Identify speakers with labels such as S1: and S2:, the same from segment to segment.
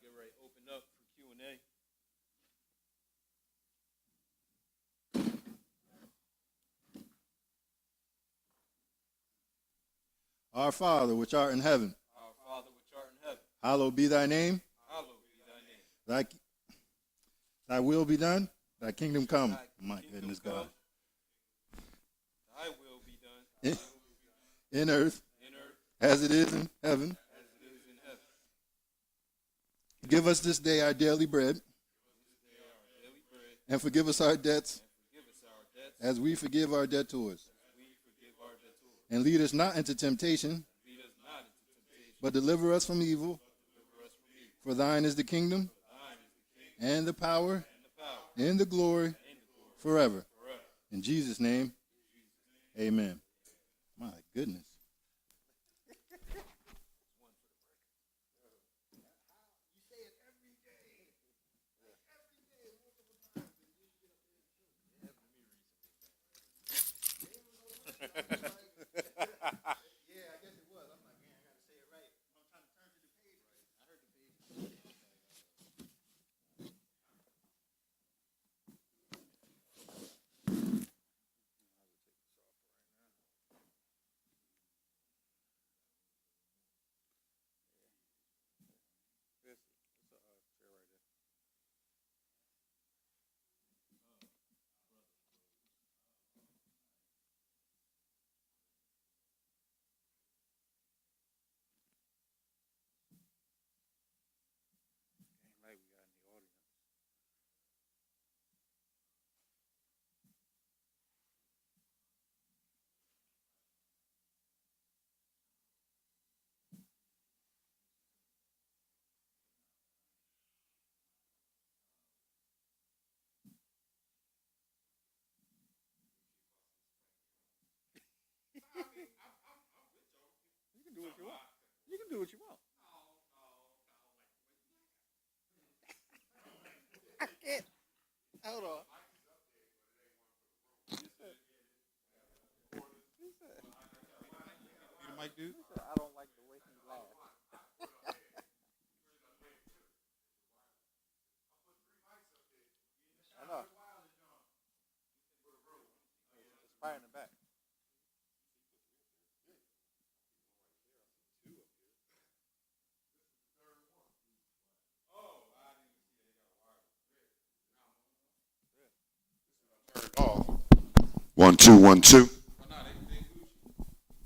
S1: get ready to open up for Q&A.
S2: Our Father, which art in heaven,
S1: Our Father which art in heaven,
S2: hallowed be thy name.
S1: hallowed be thy name.
S2: Thy will be done. Thy kingdom come.
S1: Thy
S2: My
S1: kingdom
S2: goodness,
S1: come.
S2: God.
S1: Thy will be done.
S2: In earth,
S1: In earth
S2: as it is in heaven.
S1: as it is in heaven.
S2: Give us this day our daily bread,
S1: This day our daily bread,
S2: and forgive us our debts,
S1: and forgive us our debts,
S2: as we forgive our debtors.
S1: as we forgive our debtors.
S2: And lead us not into temptation,
S1: Lead us not into temptation,
S2: but deliver us from evil.
S1: deliver us from evil.
S2: For thine is the kingdom,
S1: Thine is the kingdom
S2: and the power,
S1: and the power
S2: and the glory,
S1: and the glory
S2: forever.
S1: forever.
S2: In Jesus' name, amen. My goodness.
S3: You can do what you want. You can do what you want. I can't. Hold on. You the mic, dude? I don't like the way he laughs. I know. It's fire in the back.
S4: Off. 1 2 1 2.
S3: Oh, no, they Gucci.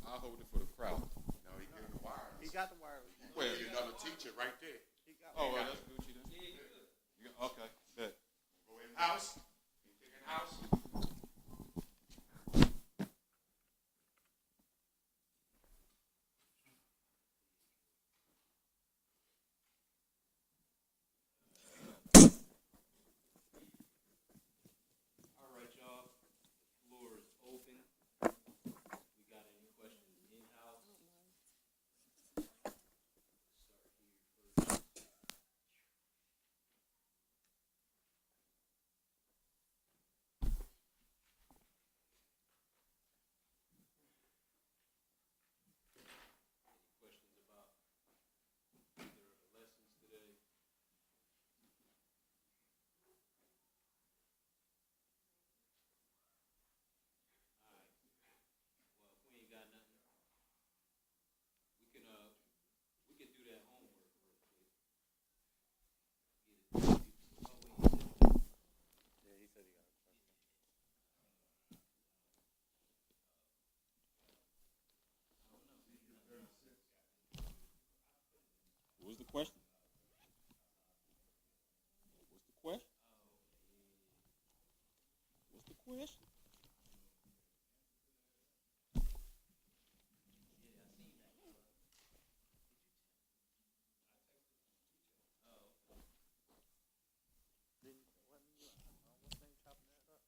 S3: I'll hold it for the crowd.
S4: No, he gave the wireless.
S3: He got the wireless.
S4: Well, another teacher right there.
S3: He got
S1: Oh, well, that's Gucci then. Okay, good.
S4: Go in house. In house.
S1: All right, y'all. The floor is open. We got any questions in-house? Start here first. Any questions about either of the lessons today? All right. Well, if we ain't got nothing, we can do that homework real quick. Get it. Oh, wait.
S3: Yeah, he said he got a question. What was the question? What's the question? What's the question? What's name chopping that up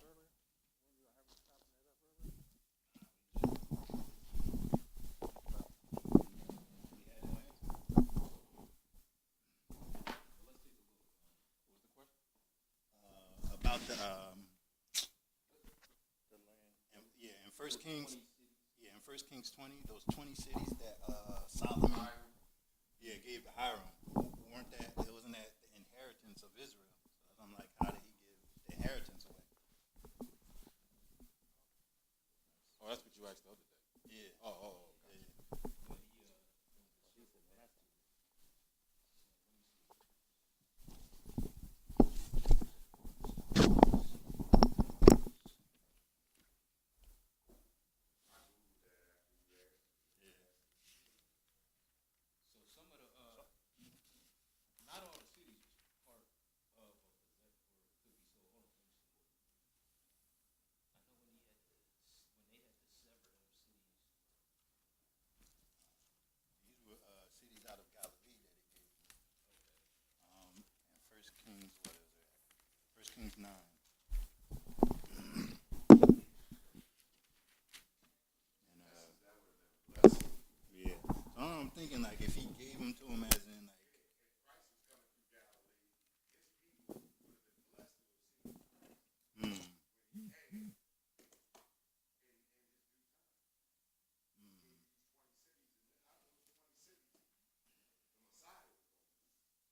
S3: earlier? When you were chopping that up earlier?
S2: About the,
S3: The land.
S2: in First Kings, in First Kings 20, those 20 cities that Solomon, gave to Hiram. wasn't that the inheritance of Israel? So I'm like, how did he give the inheritance away?
S1: Oh, that's what you asked the other day.
S2: Yeah.
S1: Oh,
S2: Yeah, yeah.
S1: so some of the not all the cities was part of a possession, or could be so. Hold on, let me see. I know when they had to sever them cities.
S2: These were cities out of Galilee that he gave.
S1: Okay.
S2: And First Kings, what is it? First Kings 9. And yeah. So I'm thinking like if he gave them to him as in like. Mm.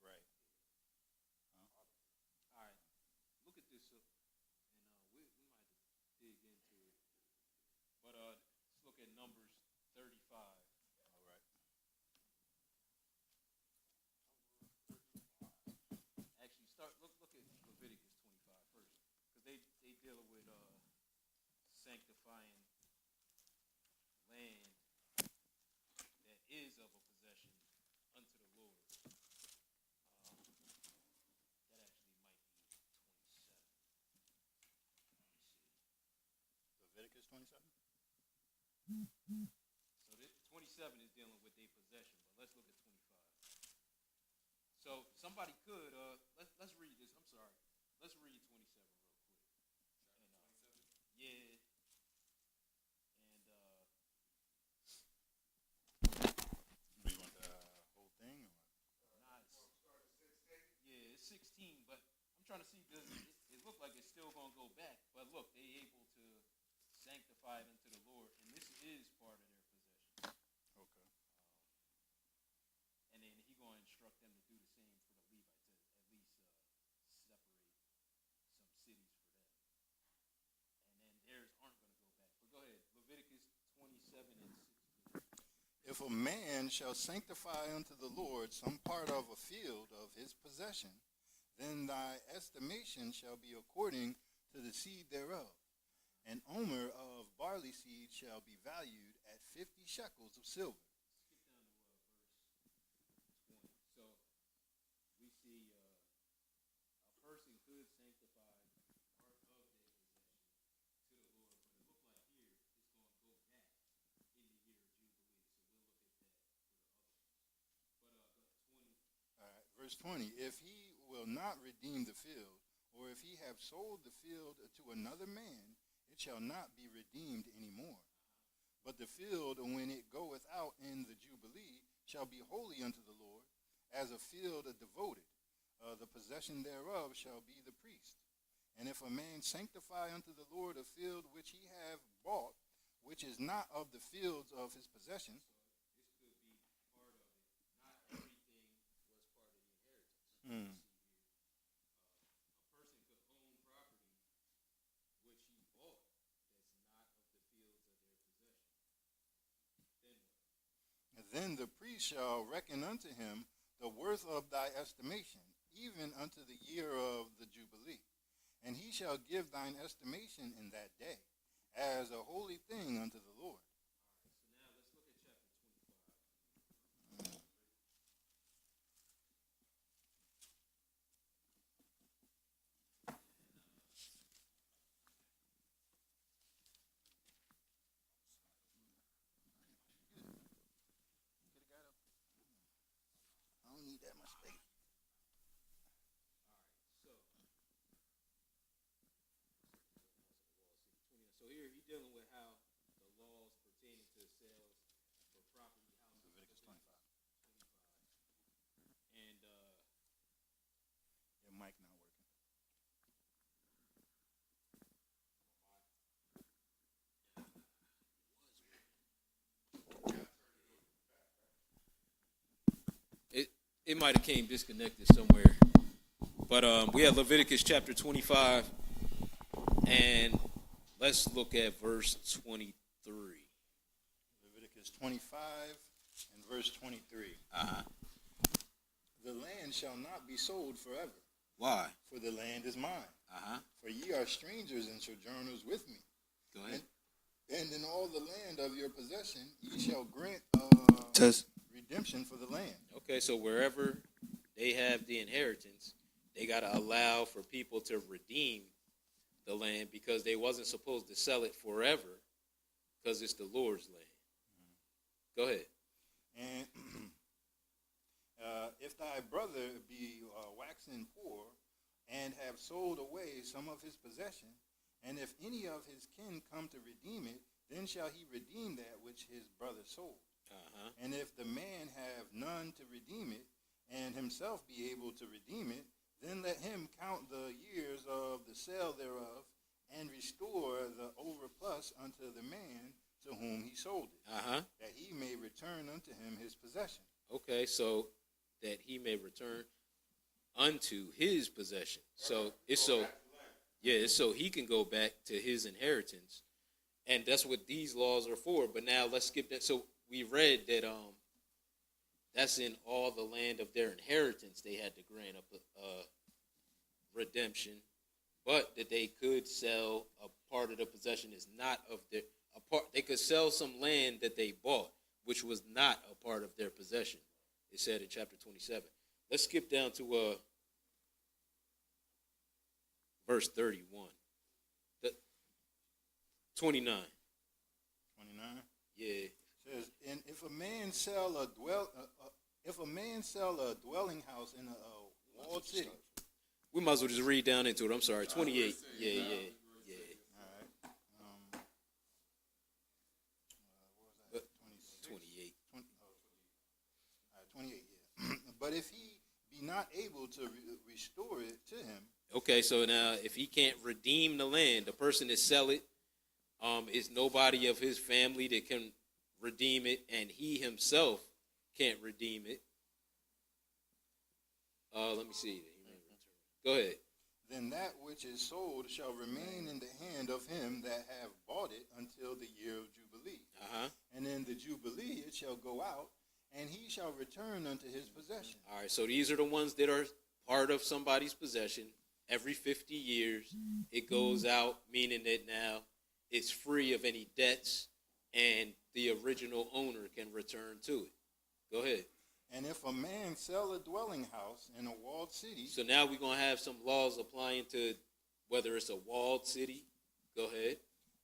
S2: Right.
S1: All right. Look at this, and we might have to dig into it. But let's look at Numbers 35.
S2: All right.
S1: Actually, look at Leviticus 25 first, because they deal with sanctifying land that is of a possession unto the Lord. That actually might be 27. Let me see.
S2: Leviticus 27.
S1: So this 27 is dealing with their possession, but let's look at 25. So somebody could let's read this. I'm sorry. Let's read 27 real quick. And, yeah. And
S2: Do you want the whole thing? Or?
S1: nah, yeah, it's 16, but I'm trying to see, does it look like it's still gonna go back? But look, they able to sanctify it unto the Lord, and this is part of their possession.
S2: Okay.
S1: And then he gonna instruct them to do the same for the Levite, to at least separate some cities for them. And then theirs aren't gonna go back. But go ahead, Leviticus 27 and 16.
S2: If a man shall sanctify unto the Lord some part of a field of his possession, then thy estimation shall be according to the seed thereof. An omer of barley seed shall be valued at 50 shekels of silver.
S1: Skip down to verse 20. So we see a person could sanctify part of their possession to the Lord, but it looked like here it's going to go back in the year of Jubilee. So we'll look at that for the others. But 20.
S2: All right, verse 20. If he will not redeem the field, or if he have sold the field to another man, it shall not be redeemed any more. But the field, when it goeth out in the Jubilee, shall be holy unto the Lord, as a field devoted. The possession thereof shall be the priest. And if a man sanctify unto the Lord a field which he have bought, which is not of the fields of his possession.
S1: So this could be part of it. Not everything was part of the inheritance.
S2: Hmm.
S1: A person could own property which he bought that's not of the fields of their possession. Then what?
S2: And then the priest shall reckon unto him the worth of thy estimation, even unto the year of the Jubilee. And he shall give thine estimation in that day, as a holy thing unto the Lord.
S1: All right, so now let's look at chapter 25.
S2: I don't need that much space.
S1: All right, so it might have came disconnected somewhere. But we have Leviticus chapter 25, and let's look at verse 23.
S2: Leviticus 25 and verse 23.
S1: Uh-huh.
S2: The land shall not be sold forever,
S1: Why?
S2: for the land is mine.
S1: Uh-huh.
S2: For ye are strangers and sojourners with me.
S1: Go ahead.
S2: And in all the land of your possession ye shall grant redemption for the land.
S1: Okay, so wherever they have the inheritance, they got to allow for people to redeem the land because they wasn't supposed to sell it forever because it's the Lord's land. Go ahead.
S2: And if thy brother be waxen poor, and have sold away some of his possession, and if any of his kin come to redeem it, then shall he redeem that which his brother sold.
S1: Uh-huh.
S2: And if the man have none to redeem it, and himself be able to redeem it, then let him count the years of the sale thereof, and restore the overplus unto the man to whom he sold it,
S1: Uh-huh.
S2: that he may return unto him his possession.
S1: Okay, so that he may return unto his possession. So it's so he can go back to his inheritance. And that's what these laws are for. But now let's skip that. So we read that that's in all the land of their inheritance they had to grant up a redemption, but that they could sell a part of the possession is not of their a part. They could sell some land that they bought, which was not a part of their possession. It said in chapter 27. Let's skip down to verse 31. 29.
S2: 29.
S1: Yeah.
S2: Says, and if a man sell a dwelling house in a walled city.
S1: We might as well just read down into it. I'm sorry. 28. Yeah.
S2: All right. What was that?
S1: 28.
S2: 28. Yeah. But if he be not able to restore it to him.
S1: Okay, so now if he can't redeem the land, the person that sell it is nobody of his family that can redeem it, and he himself can't redeem it. Let me see. Go ahead.
S2: Then that which is sold shall remain in the hand of him that have bought it until the year of Jubilee.
S1: Uh-huh.
S2: And in the Jubilee it shall go out, and he shall return unto his possession.
S1: All right, so these are the ones that are part of somebody's possession. Every 50 years, it goes out, meaning that now it's free of any debts, and the original owner can return to it. Go ahead.
S2: And if a man sell a dwelling house in a walled city.
S1: So now we're going to have some laws applying to whether it's a walled city. Go ahead.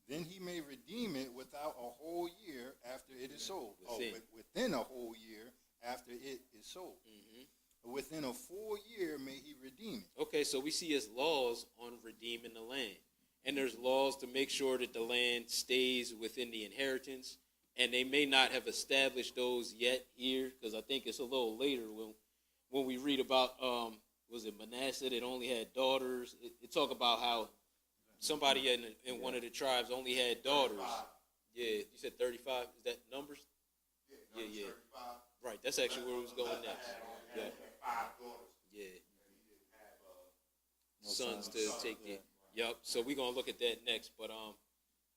S2: Then he may redeem it without a whole year after it is sold.
S1: Within
S2: a whole year after it is sold.
S1: Mm-hmm.
S2: Within a full year may he redeem it.
S1: Okay, so we see his laws on redeeming the land. And there's laws to make sure that the land stays within the inheritance. And they may not have established those yet here, because I think it's a little later when we read about, was it Manasseh that only had daughters? It talk about how somebody in one of the tribes only had daughters. Yeah, you said 35. Is that numbers? Yeah. Right, that's actually where it was going next. Yeah. Yeah. Sons to take it. Yep. So we're gonna look at that next, but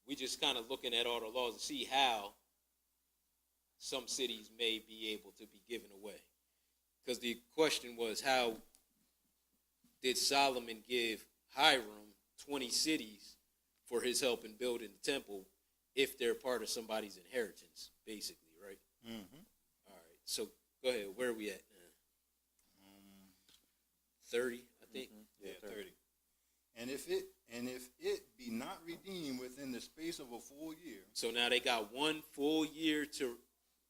S1: we just kind of looking at all the laws to see how some cities may be able to be given away. Because the question was, how did Solomon give Hiram 20 cities for his help in building the temple if they're part of somebody's inheritance, basically, right?
S2: Mm-hmm.
S1: All right. So go ahead. Where are we at now? 30, I think.
S2: Mm-hmm. Yeah, 30. And if it be not redeemed within the space of a full year.
S1: So now they got 1 full year to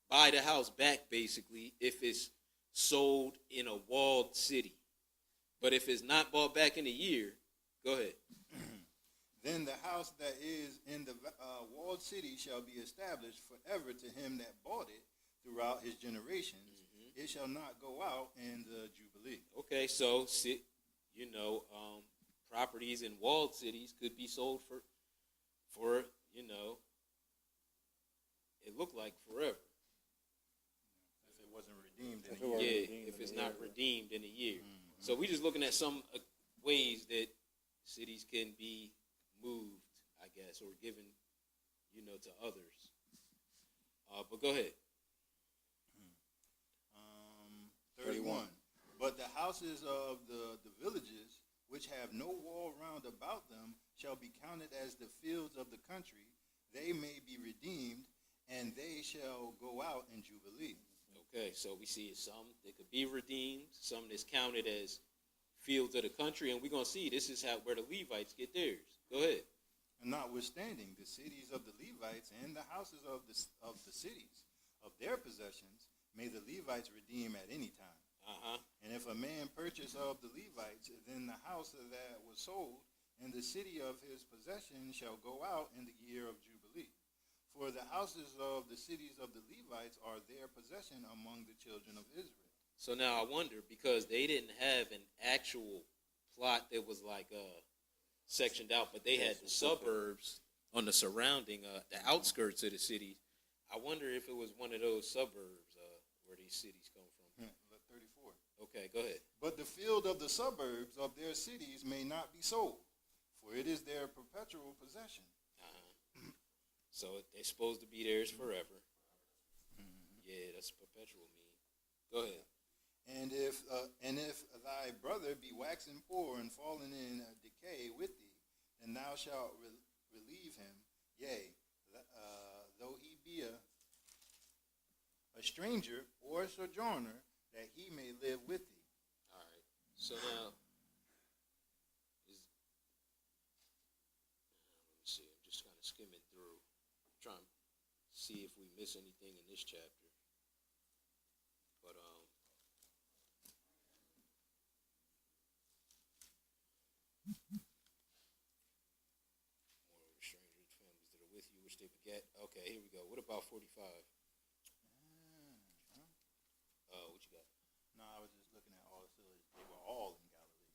S1: buy the house back, basically, if it's sold in a walled city. But if it's not bought back in a year, go ahead.
S2: Then the house that is in the walled city shall be established forever to him that bought it throughout his generations. Mm-hmm. It shall not go out in the Jubilee.
S1: Okay, so, properties in walled cities could be sold for it looked like forever.
S2: If it wasn't wasn't redeemed in
S3: If
S2: a
S3: it
S2: year.
S3: wasn't
S5: Yeah,
S3: redeemed
S5: if
S3: in
S5: it's
S3: a
S5: not
S3: year.
S5: redeemed in a year. So we just looking at some ways that cities can be moved, I guess, or given, to others. But go ahead.
S2: 31. But the houses of the villages, which have no wall round about them, shall be counted as the fields of the country. They may be redeemed, and they shall go out in Jubilee.
S5: Okay, so we see some that could be redeemed, some that's counted as fields of the country, and we're going to see this is where the Levites get theirs. Go ahead.
S2: And notwithstanding, the cities of the Levites and the houses of the cities of their possessions may the Levites redeem at any time. And if a man purchase of the Levites, then the house that was sold and the city of his possession shall go out in the year of Jubilee. For the houses of the cities of the Levites are their possession among the children of Israel.
S5: So now I wonder, because they didn't have an actual plot that was like sectioned out, but they had the suburbs on the surrounding, the outskirts of the city. I wonder if it was one of those suburbs where these cities come from.
S2: 34.
S5: Okay, go ahead.
S2: But the field of the suburbs of their cities may not be sold, for it is their perpetual possession.
S5: So they're supposed to be theirs forever. Yeah, that's perpetual mean. Go ahead.
S2: And if thy brother be waxen poor and fallen in decay with thee, then thou shalt relieve him, yea, though he be a stranger or a sojourner, that he may live with thee.
S5: All right. So now, let me see. I'm just kind of skimming through, trying to see if we miss anything in this chapter. But more of the strangers, families that are with you, which they beget. Okay, here we go. What about 45? What you got?
S2: No, I was just looking at all the cities. They were all in Galilee.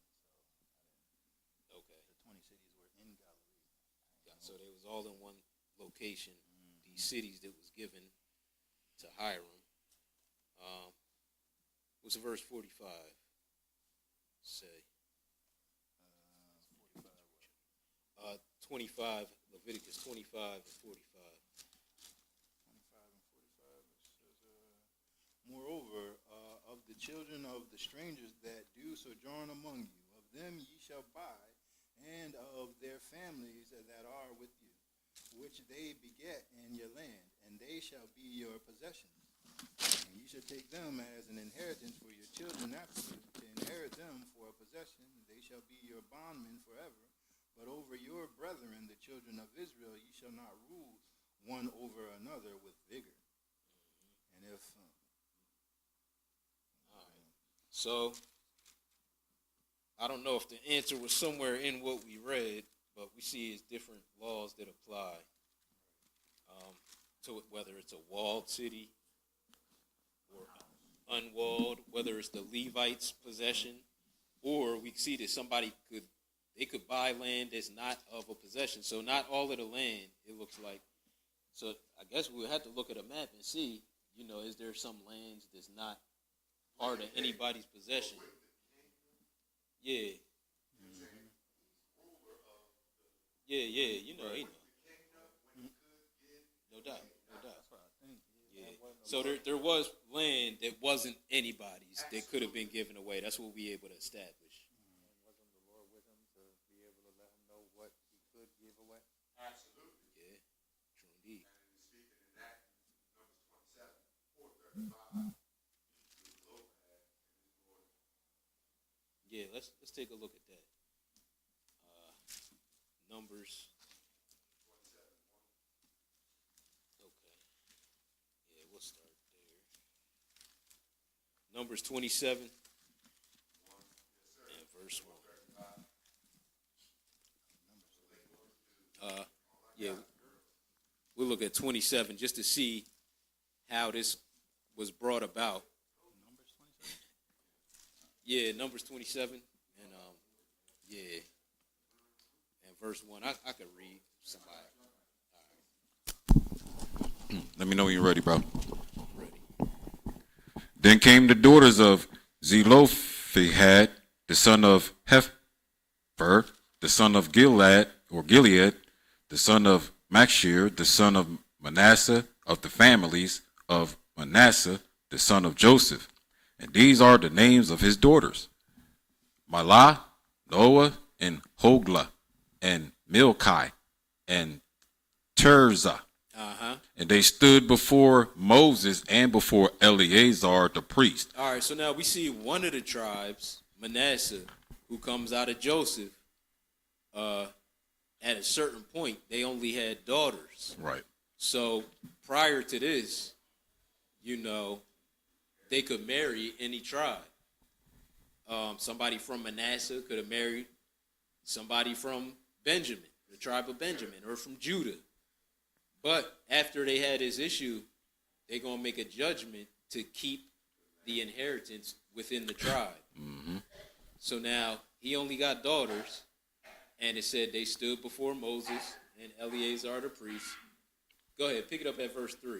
S5: Okay.
S2: The 20 cities were in Galilee.
S5: So they was all in one location. These cities that was given to Hiram. What's verse 45 say? 25, Leviticus 25 and 45.
S2: 25 and 45, it says, moreover, of the children of the strangers that do sojourn among you, of them ye shall buy, and of their families that are with you, which they beget in your land, and they shall be your possession. And you shall take them as an inheritance for your children after you, to inherit them for a possession. They shall be your bondmen forever. But over your brethren, the children of Israel, ye shall not rule one over another with vigor. And if...
S5: All right. So, I don't know if the answer was somewhere in what we read, but we see it's different laws that apply to it, whether it's a walled city or unwalled, whether it's the Levites' possession, or we see that somebody could buy land that's not of a possession. So not all of the land, it looks like. So I guess we'll have to look at a map and see, is there some lands that's not part of anybody's possession? Yeah. Yeah, he know. No doubt.
S2: That's what I think.
S5: Yeah. So there was land that wasn't anybody's that could have been given away. That's what we able to establish.
S3: Wasn't the Lord with him to be able to let him know what he could give away?
S4: Absolutely.
S5: Yeah. True indeed.
S4: And speaking in that, Numbers 27, 435,
S5: Yeah, let's take a look at that. Numbers. Okay. Yeah, we'll start there. Numbers 27 and verse 1. Yeah, we'll look at 27 just to see how this was brought about.
S2: Numbers 27?
S5: Yeah, Numbers 27 and yeah, and verse 1. I could read somebody.
S4: Let me know when you're ready, bro.
S5: Ready.
S6: Then came the daughters of Zelophehad, the son of Hepher, the son of Gilead, the son of Machir, the son of Manasseh, of the families of Manasseh, the son of Joseph. And these are the names of his daughters: Mahlah, Noah, and Hoglah, and Milcah, and Tirzah. And they stood before Moses and before Eleazar the priest.
S5: All right, so now we see one of the tribes, Manasseh, who comes out of Joseph. At a certain point, they only had daughters.
S6: Right.
S5: So prior to this, they could marry any tribe. Somebody from Manasseh could have married somebody from Benjamin, the tribe of Benjamin, or from Judah. But after they had this issue, they're going to make a judgment to keep the inheritance within the tribe.
S6: Mm-hmm.
S5: So now he only got daughters, and it said they stood before Moses and Eleazar the priest. Go ahead, pick it up at verse 3.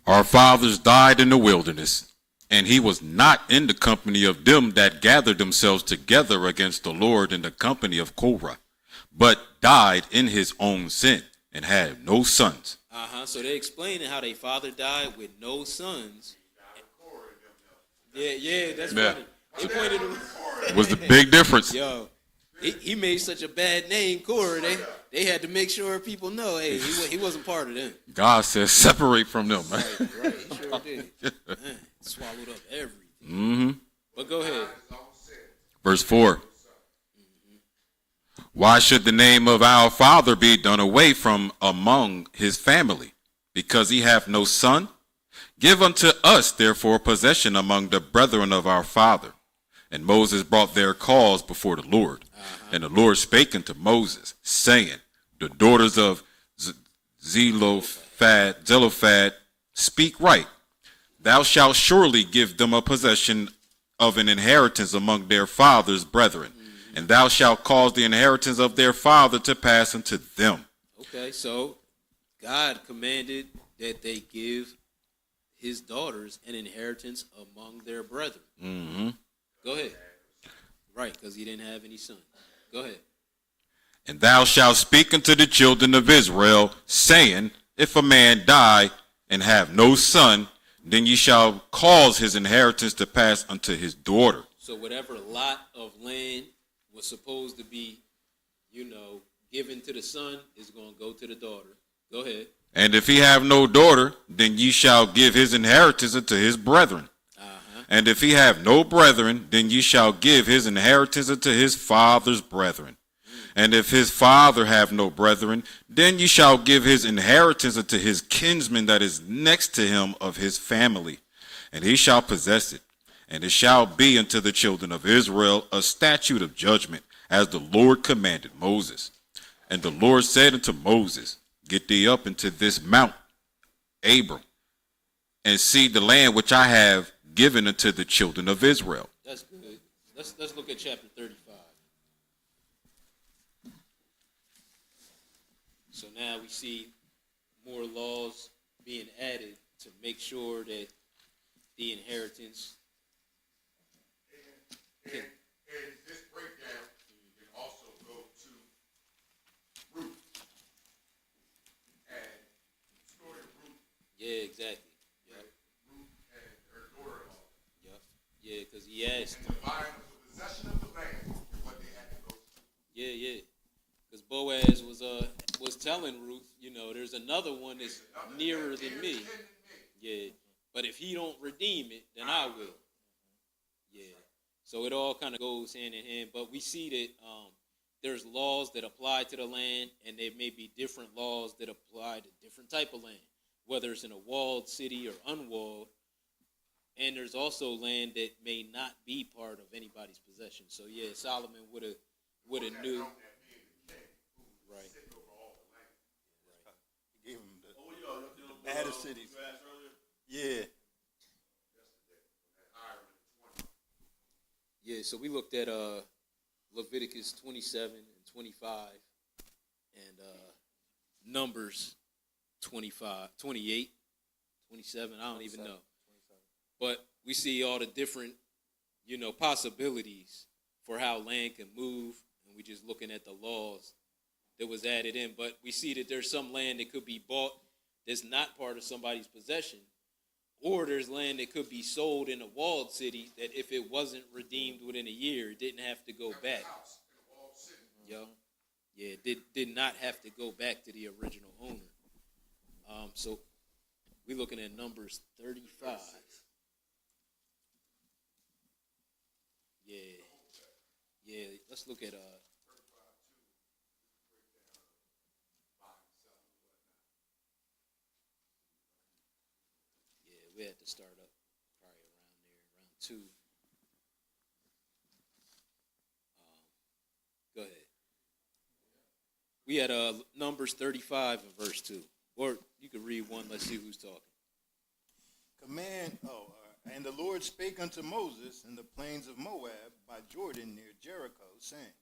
S6: Our fathers died in the wilderness, and he was not in the company of them that gathered themselves together against the Lord in the company of Korah, but died in his own sin, and had no sons.
S5: So they explaining how their father died with no sons. Yeah, that's funny. They pointed to
S6: Was the big difference.
S5: Yo, he made such a bad name, Korah. They had to make sure people know, hey, he wasn't part of them.
S6: God says separate from them, man.
S5: Right, he sure did. Man, swallowed up everything.
S6: Mm-hmm.
S5: But go ahead.
S6: Verse 4. Why should the name of our father be done away from among his family? Because he hath no son? Give unto us, therefore, possession among the brethren of our father. And Moses brought their cause before the Lord. And the Lord spake unto Moses, saying, the daughters of Zelophehad speak right. Thou shalt surely give them a possession of an inheritance among their father's brethren. And thou shalt cause the inheritance of their father to pass unto them.
S5: Okay, so God commanded that they give his daughters an inheritance among their brethren.
S6: Mm-hmm.
S5: Go ahead. Right, because he didn't have any sons. Go ahead.
S6: And thou shalt speak unto the children of Israel, saying, if a man die and have no son, then ye shall cause his inheritance to pass unto his daughter.
S5: So whatever lot of land was supposed to be, given to the son is going to go to the daughter. Go ahead.
S6: And if he have no daughter, then ye shall give his inheritance unto his brethren. And if he have no brethren, then ye shall give his inheritance unto his father's brethren. And if his father have no brethren, then ye shall give his inheritance unto his kinsman that is next to him of his family, and he shall possess it. And it shall be unto the children of Israel a statute of judgment, as the Lord commanded Moses. And the Lord said unto Moses, get thee up into this mount, Abram, and see the land which I have given unto the children of Israel.
S5: That's good. Let's look at chapter 35. So now we see more laws being added to make sure that the inheritance.
S4: And this breakdown can also go to Ruth and the story of Ruth.
S5: Yeah, exactly. Yep.
S4: Ruth and her daughter-in-law.
S5: Yep. Yeah, because he asked.
S4: And the buying of the possession of the land and what they had to go through.
S5: Yeah. Because Boaz was telling Ruth, there's another one that's nearer than me. Yeah. But if he don't redeem it, then I will. Yeah. So it all kind of goes hand in hand. But we see that there's laws that apply to the land, and there may be different laws that apply to different type of land, whether it's in a walled city or unwalled. And there's also land that may not be part of anybody's possession. So yeah, Solomon would have knew. Right.
S2: He gave him the baddest cities. Yeah.
S5: Yeah, so we looked at Leviticus 27 and 25 and Numbers 25, 28, 27, I don't even know. But we see all the different, possibilities for how land can move, and we just looking at the laws that was added in. But we see that there's some land that could be bought that's not part of somebody's possession, or there's land that could be sold in a walled city that if it wasn't redeemed within a year, it didn't have to go back.
S4: House in a walled city.
S5: Yo, yeah, it did not have to go back to the original owner. So we're looking at Numbers 35. Yeah. Let's look at we had to start up probably around 2. Go ahead. We had Numbers 35 and verse 2. Or you could read one. Let's see who's talking.
S2: And the Lord spake unto Moses in the plains of Moab by Jordan near Jericho, saying,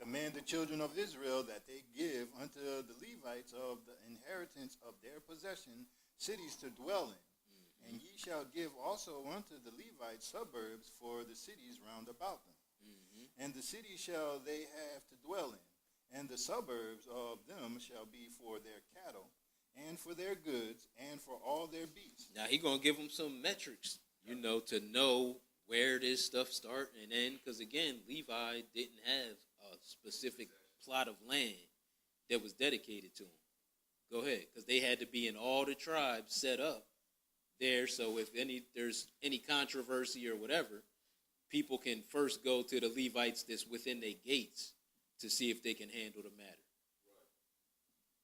S2: Command the children of Israel that they give unto the Levites of the inheritance of their possession cities to dwell in. And ye shall give also unto the Levites suburbs for the cities round about them. And the city shall they have to dwell in, and the suburbs of them shall be for their cattle, and for their goods, and for all their beasts.
S5: Now he gonna give them some metrics, to know where this stuff start and end. Because again, Levi didn't have a specific plot of land that was dedicated to him. Go ahead, because they had to be in all the tribes set up there. So if there's any controversy or whatever, people can first go to the Levites that's within their gates to see if they can handle the matter.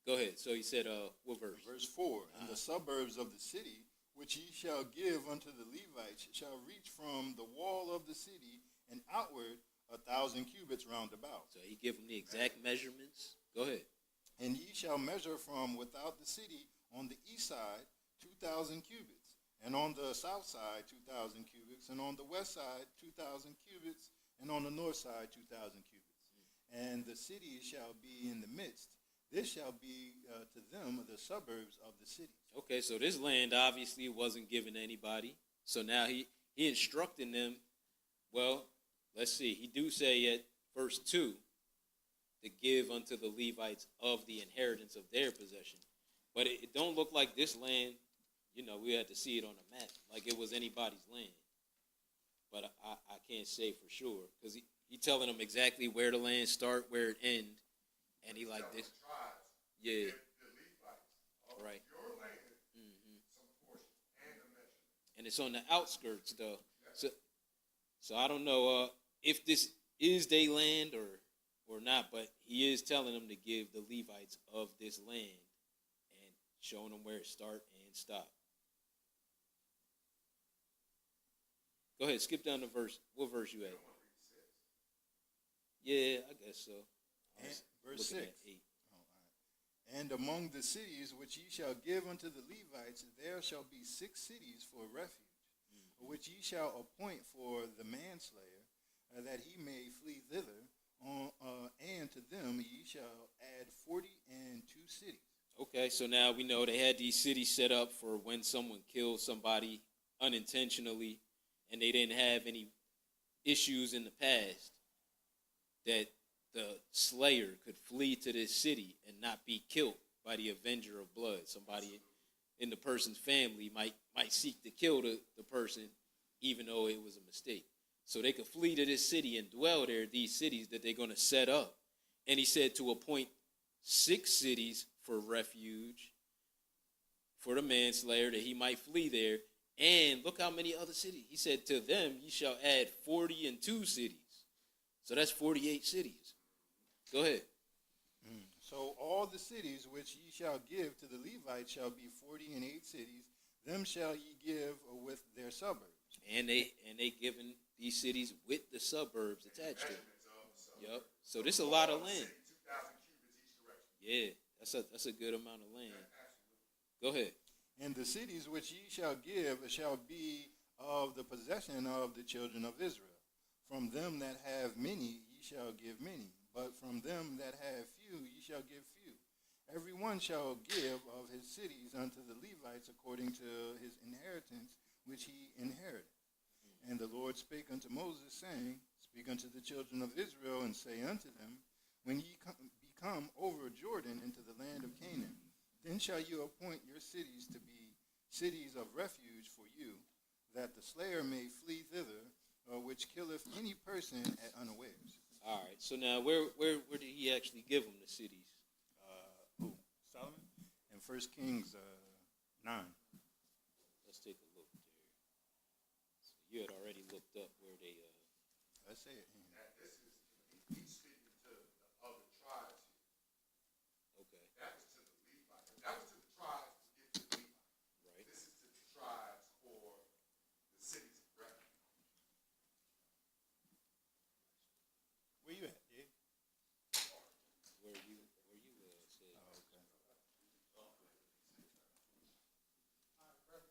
S5: Go ahead. So he said, what verse?
S2: Verse 4, And the suburbs of the city, which ye shall give unto the Levites, shall reach from the wall of the city and outward 1,000 cubits round about.
S5: So he give them the exact measurements. Go ahead.
S2: And ye shall measure from without the city on the east side 2,000 cubits, and on the south side 2,000 cubits, and on the west side 2,000 cubits, and on the north side 2,000 cubits. And the city shall be in the midst. This shall be to them the suburbs of the city.
S5: Okay, so this land obviously wasn't given to anybody. So now he instructing them. Well, let's see. He do say at verse 2 to give unto the Levites of the inheritance of their possession. But it don't look like this land, we had to see it on a map, like it was anybody's land. But I can't say for sure, because he telling them exactly where the land start, where it end, and he like this. Yeah.
S4: The Levites of
S5: Right.
S4: your land, some portion and a measure.
S5: And it's on the outskirts, though. So I don't know if this is their land or not, but he is telling them to give the Levites of this land and showing them where it start and stop. Go ahead, skip down to verse. What verse you at? Yeah, I guess so.
S2: Verse 6.
S5: At 8.
S2: And among the cities which ye shall give unto the Levites, there shall be 6 cities for refuge, which ye shall appoint for the manslayer, that he may flee thither. And to them ye shall add 42 cities.
S5: Okay, so now we know they had these cities set up for when someone killed somebody unintentionally, and they didn't have any issues in the past, that the slayer could flee to this city and not be killed by the avenger of blood. Somebody in the person's family might seek to kill the person, even though it was a mistake. So they could flee to this city and dwell there, these cities that they're going to set up. And he said to appoint 6 cities for refuge for the manslayer, that he might flee there. And look how many other cities. He said, to them ye shall add 42 cities. So that's 48 cities. Go ahead.
S2: So all the cities which ye shall give to the Levites shall be 48 cities. Them shall ye give with their suburbs.
S5: And they given these cities with the suburbs attached to them. Yep. So this is a lot of land.
S4: 2,000 cubits each direction.
S5: Yeah, that's a good amount of land. Go ahead.
S2: And the cities which ye shall give shall be of the possession of the children of Israel. From them that have many ye shall give many, but from them that have few ye shall give few. Every one shall give of his cities unto the Levites according to his inheritance which he inherited. And the Lord spake unto Moses, saying, Speak unto the children of Israel, and say unto them, When ye be come over Jordan into the land of Canaan, then shall you appoint your cities to be cities of refuge for you, that the slayer may flee thither, which killeth any person at unawares.
S5: All right. So now, where did he actually give them the cities?
S2: Who? Solomon? In 1 Kings 9.
S5: Let's take a look there. So you had already looked up where they.
S2: Let's say it.
S4: That this is, he's speaking to the other tribes here.
S5: Okay.
S4: That was to the Levites. That was to the tribes to give to the Levites.
S5: Right.
S4: This is to the tribes for the cities of refuge.
S2: Where you at, Dave?
S5: Where you said.
S2: Oh, okay.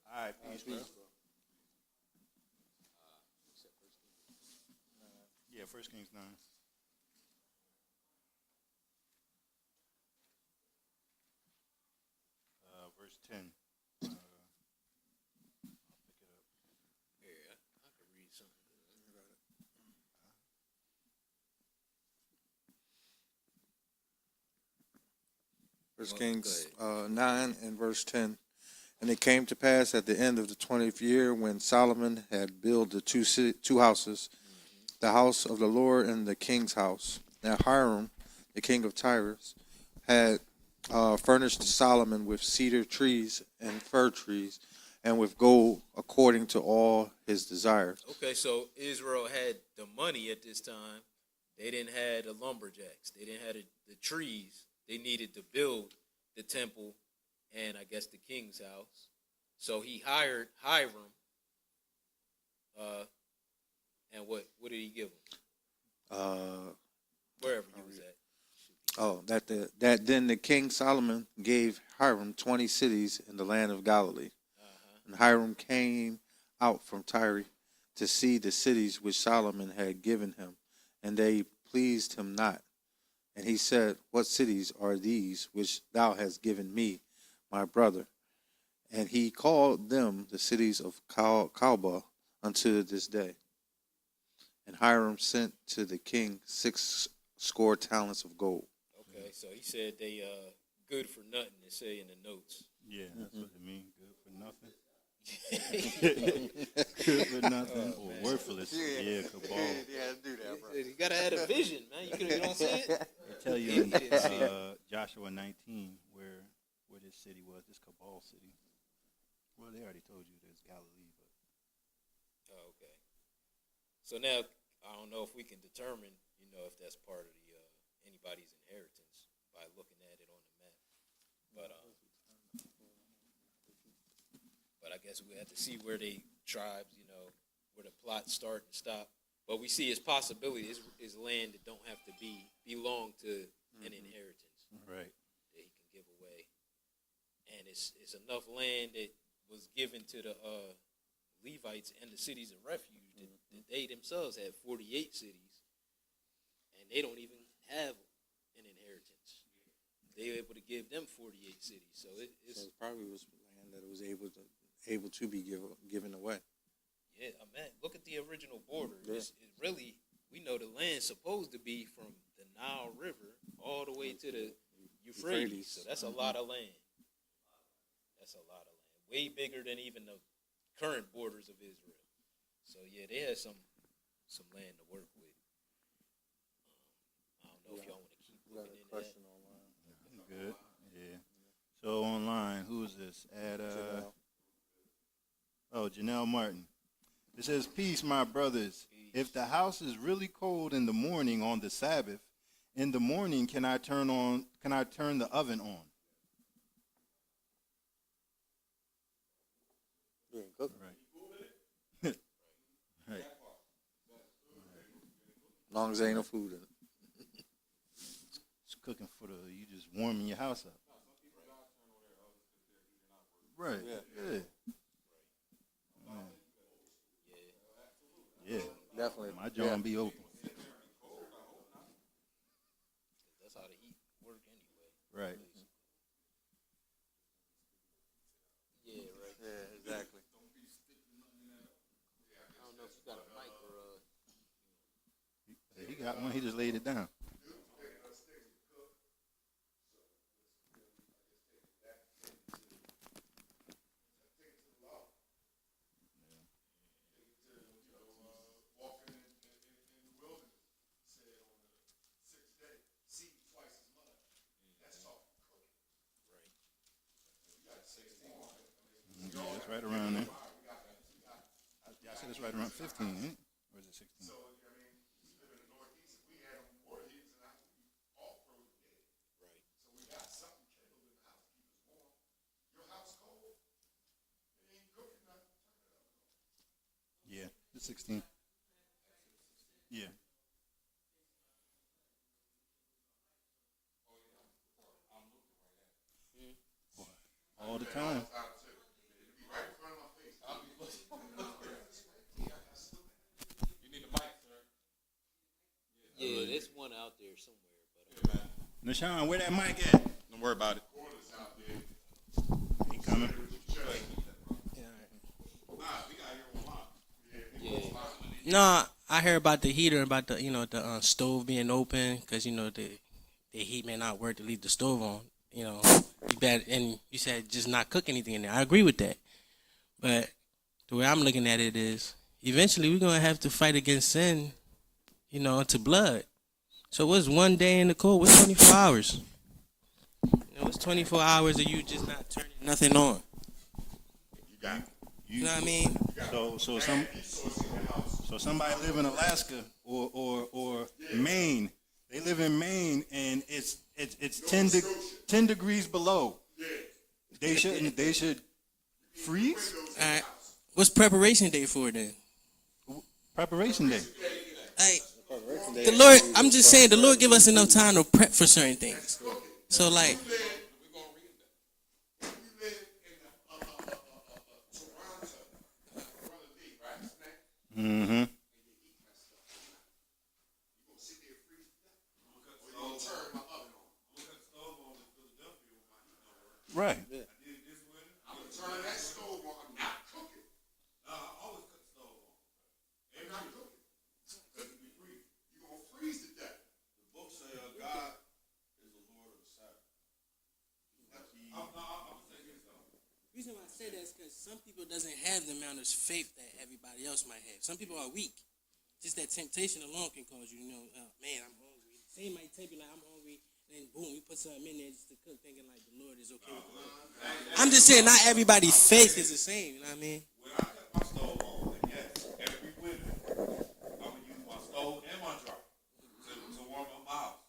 S2: All right, peace, bro. Yeah, 1 Kings 9. Verse 10. I'll pick it up.
S5: Yeah, I could read something.
S3: First
S5: Well,
S3: Kings
S5: go
S3: 9 and verse 10. And it came to pass at the end of the 20th year, when Solomon had built the two houses, the house of the Lord and the king's house. Now Hiram, the king of Tyrus, had furnished Solomon with cedar trees and fir trees, and with gold according to all his desires.
S5: Okay, so Israel had the money at this time. They didn't have the lumberjacks. They didn't have the trees. They needed to build the temple and I guess the king's house. So he hired Hiram. And what did he give him? Wherever you was at.
S3: That then the king Solomon gave Hiram 20 cities in the land of Galilee. And Hiram came out from Tyre to see the cities which Solomon had given him, and they pleased him not. And he said, What cities are these which thou hast given me, my brother? And he called them the cities of Calba unto this day. And Hiram sent to the king 60 talents of gold.
S5: Okay, so he said they good for nothing, they say in the notes.
S2: Yeah, that's what it means. Good for nothing. Good for nothing or worthless. Yeah, cabal.
S5: You gotta have a vision, man. You don't see it.
S2: They tell you in Joshua 19 where this city was, this cabal city. Well, they already told you there's Galilee, but
S5: Oh, okay. So now I don't know if we can determine, if that's part of the anybody's inheritance by looking at it on the map. But I guess we have to see where they tribes, where the plots start and stop. But we see it's possibility is land that don't have to belong to an inheritance
S2: right.
S5: that he can give away, and it's enough land that was given to the Levites and the cities of refuge that they themselves had 48 cities, and they don't even have an inheritance. They were able to give them 48 cities, so it's
S3: So it probably was land that was able to be given away.
S5: yeah. Man, look at the original border. Yeah. It really, we know the land's supposed to be from the Nile River all the way to the Euphrates. So that's a lot of land. That's a lot of land. Way bigger than even the current borders of Israel. So yeah, they had some land to work with. I don't know if y'all want to keep looking into that.
S2: Good. Yeah. So online, who is this? Janelle Martin. It says, Peace, my brothers.
S5: Peace.
S2: If the house is really cold in the morning on the Sabbath, in the morning can I turn the oven on?
S3: You ain't cooking.
S2: Right. Right.
S3: As long as there ain't no food in it.
S2: It's cooking for you just warming your house up. Right. Yeah. Yeah.
S3: Definitely.
S2: My joint be open.
S5: That's how the heat work anyway.
S2: Right.
S5: Yeah, right.
S3: Yeah, exactly.
S5: I don't know if you got a mic or
S2: He got one. He just laid it down.
S4: Walking in the wilderness, said on the 6th day, see twice as much. That's talking cooking.
S5: right.
S4: You got 16.
S2: Yeah, it's right around there. Yeah, I said it's right around 15, ain't it? Or is it 16?
S4: So, I mean, we live in the Northeast. If we had water heaters in the house, we'd be all frozen dead.
S5: Right.
S4: So we got something kindled in the house to keep us warm. Your house cold, it ain't cooking nothing. Turn it up.
S2: Yeah, it's 16. Yeah. Boy, all the time.
S4: It'd be right in front of my face.
S1: You need a mic, sir.
S5: Yeah, there's one out there somewhere, but
S2: Nashawn, where that mic at?
S6: Don't worry about it.
S4: Corners out there.
S2: He coming.
S7: No, I heard about the heater, about the stove being open, because the heat may not work to leave the stove on. You bet, and you said just not cook anything in there. I agree with that, but the way I'm looking at it is, eventually we're gonna have to fight against sin, to blood. So what's one day in the cold? What's 24 hours? What's 24 hours of you just not turning nothing on? You know what I mean?
S2: So somebody live in Alaska or Maine. They live in Maine and it's 10 degrees below. They should freeze.
S7: All right. What's preparation day for then?
S2: Preparation day.
S7: Like the Lord, I'm just saying the Lord give us enough time to prep for certain things. So like.
S2: Mm-hmm. Right.
S4: I'm gonna turn that stove on. I'm not cooking. I always cut the stove on. I'm not cooking. Because you be freezing. You're gonna freeze to death.
S8: The book says God is the Lord of the Sabbath. I'm gonna say this though.
S7: The reason why I say that is because some people doesn't have the amount of faith that everybody else might have. Some people are weak. Just that temptation alone can cause you, man, I'm hungry. Same might tempt you like I'm hungry, and then boom, you put something in there just to cook, thinking like the Lord is okay with the Lord. I'm just saying, not everybody's faith is the same. You know what I mean?
S8: When I cut my stove on, and yes, every winter, I'm gonna use my stove and my dryer to warm up my house.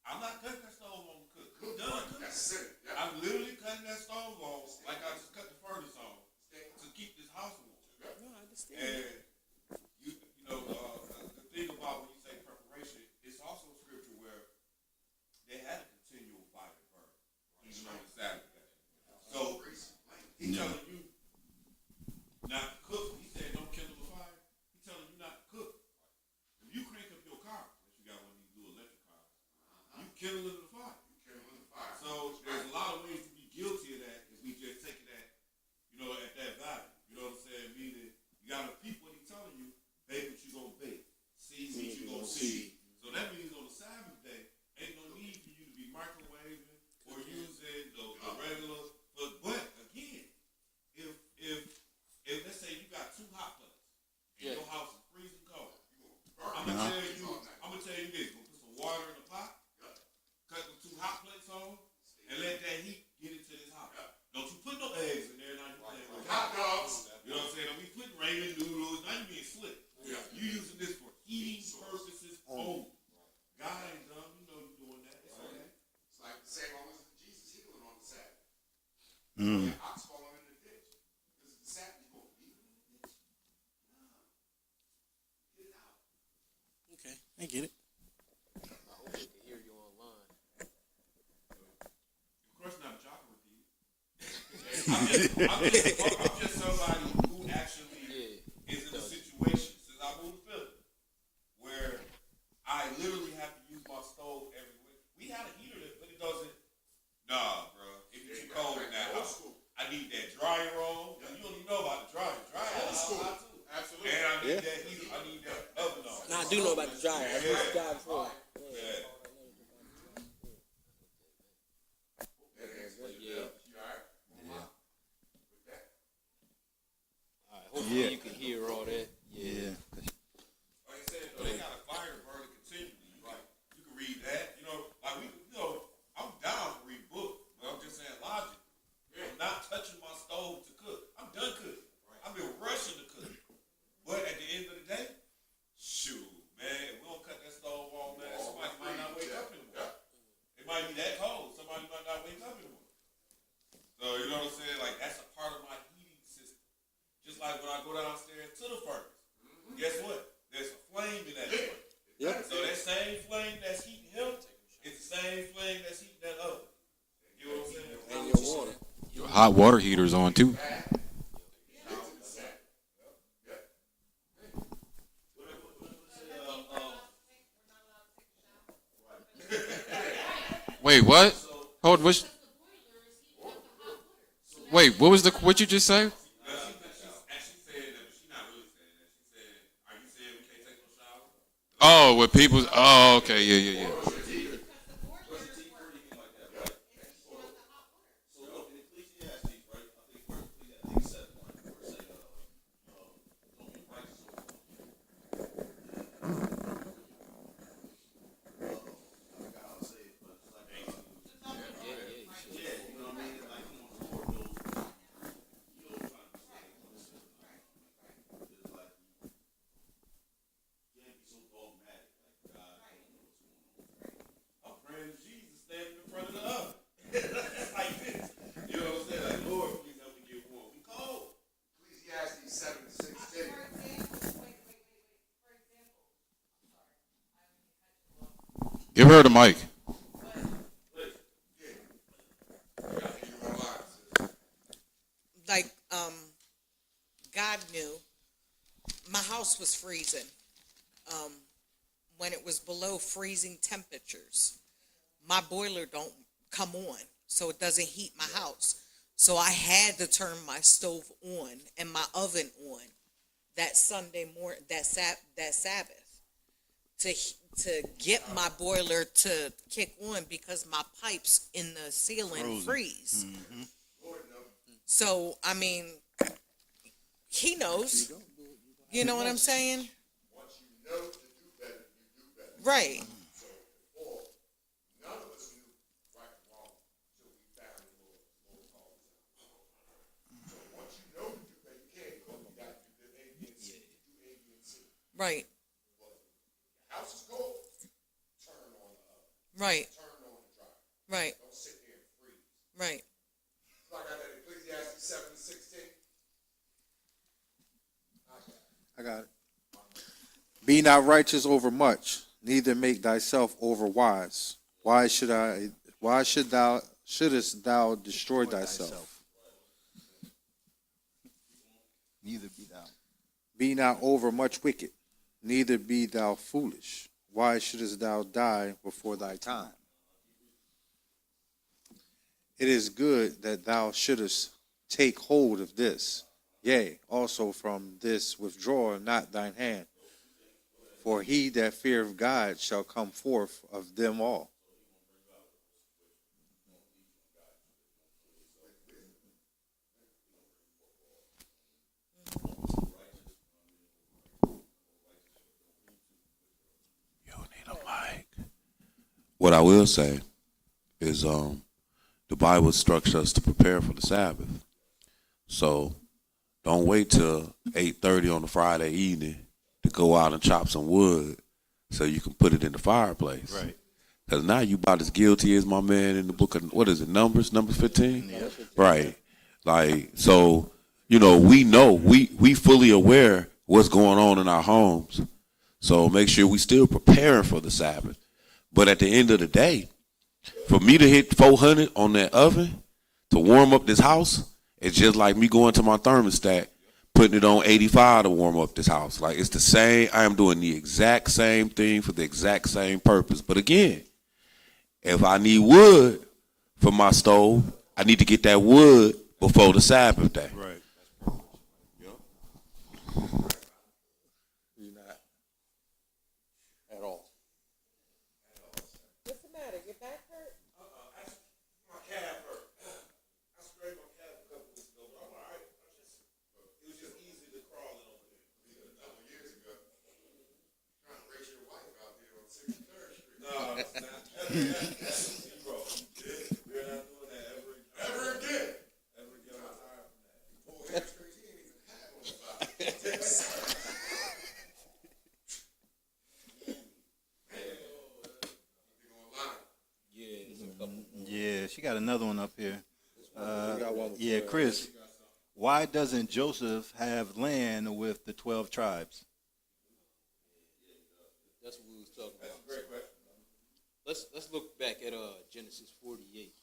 S8: I'm not cutting that stove on to cook. I'm done cooking.
S4: That's it. Yeah.
S8: I'm literally cutting that stove on like I just cut the furnace on to keep this house warm.
S7: No, I understand.
S8: And the thing about when you say preparation, it's also scripture where they had a continual fire burn, even on the Sabbath day. So he's telling you not to cook. He said don't kindle a fire. He's telling you not to cook. If you crank up your car, unless you got one of these little electric cars, you kindling the fire. So there's a lot of ways to be guilty of that if we just take it at that value. You know what I'm saying? Meaning you got to peep what he's telling you, bake what you gonna bake, see what you gonna see. So that means on the Sabbath day, ain't no need for you to be microwaving or using the regular. But again, if let's say you got 2 hot plates and your house is freezing cold, I'm gonna tell you this: gonna put some water in the pot, cut the 2 hot plates on, and let that heat get into this house. Don't you put no eggs in there? Now you playing with
S4: Hot dogs.
S8: You know what I'm saying? Don't be putting ramen noodles. Now you being slick.
S4: Yeah.
S8: You using this for heating purposes only. God ain't dumb. You know you doing that. It's okay.
S4: It's like the same almost as Jesus healing on the Sabbath.
S2: Mm.
S4: Yeah, ox falling in the ditch. This is the Sabbath. You gonna leave him in the ditch? No. Get it out.
S7: Okay, I get it.
S5: I hope they can hear you online.
S8: Of course not, but y'all can repeat it. I'm just somebody who actually is in a situation, since I moved to Philly, where I literally have to use my stove every week. We had a heater, but it doesn't. Nah, bro. It gets too cold in that house. I need that dryer on. You don't even know about the dryer. Dryer is hot too.
S4: Absolutely.
S8: And I need that
S7: do know about the dryer. I used to drive before.
S5: All right, hopefully you can hear all that.
S2: Yeah.
S8: Like I said, they got a fire burning continually. Like you can read that, like I'm down to read books, but I'm just saying logic. I'm not touching my stove to cook. I'm done cooking. I've been rushing to cook. But at the end of the day, shoot, man, if we don't cut that stove off, man, somebody might not wake up in the morning. It might be that cold. Somebody might not wake up in the morning. So you know what I'm saying? Like that's a part of my heating system. Just like when I go downstairs to the furnace, guess what? There's a flame in that furnace.
S3: Yep.
S8: So that same flame that's heating him, it's the same flame that's heating that other. You know what I'm saying?
S7: And your water.
S6: Your hot water heater's on too. Wait, what? Hold, wait, what you just say?
S8: She said that, but she's not really saying that. She said, "Are you saying we can't take no shower?"
S6: Oh, with people. Oh, okay, yeah.
S8: I'm praying to Jesus standing in front of the oven. Like this. You know what I'm saying? Like, Lord, please help me get warm. We cold.
S4: Ecclesiastes 7:16.
S6: Give her the mic.
S9: Like God knew my house was freezing when it was below freezing temperatures. My boiler don't come on, so it doesn't heat my house. So I had to turn my stove on and my oven on that Sunday morning, that Sabbath, to get my boiler to kick on because my pipes in the ceiling freeze. So I mean, he knows. You know what I'm saying?
S4: Once you know to do better, you do better.
S9: Right.
S4: So before, none of us knew right and wrong until we found the Lord. The Lord called us out. So once you know to do better, you can't cook. You got to do A, B, and C. You do A, B, and C.
S9: Right.
S4: But the house is cold. Turn on the oven.
S9: Right.
S4: Turn on the dryer.
S9: Right.
S4: Don't sit there and freeze.
S9: Right.
S4: Like I got that Ecclesiastes 7:16.
S3: I got it. Be not righteous over much, neither make thyself over wise. Shouldest thou destroy thyself?
S2: Neither be thou.
S3: Be not over much wicked, neither be thou foolish. Why shouldest thou die before thy time? It is good that thou shouldest take hold of this. Yea, also from this withdraw not thine hand. For he that feareth God shall come forth of them all.
S8: What I will say is the Bible instructs us to prepare for the Sabbath. So don't wait till 8:30 on a Friday evening to go out and chop some wood so you can put it in the fireplace.
S2: Right.
S8: Because now you about as guilty as my man in the book of, what is it, Numbers 15?
S2: Yep.
S8: Right. Like, so, we know, we fully aware what's going on in our homes. So make sure we still preparing for the Sabbath. But at the end of the day, for me to hit 400 on that oven to warm up this house, it's just like me going to my thermostat, putting it on 85 to warm up this house. Like, it's the same. I am doing the exact same thing for the exact same purpose. But again, if I need wood for my stove, I need to get that wood before the Sabbath day.
S2: Right.
S8: We're not doing that ever again. Ever again. I'm tired from that. Oh, that's crazy. He ain't even had one
S5: Yeah, there's a couple.
S2: Yeah, she got another one up here.
S3: got one
S2: Yeah,
S3: for-
S2: Chris. Why doesn't Joseph have land with the 12 tribes?
S5: That's what we was talking about.
S8: That's a great question.
S5: Let's look back at Genesis 48.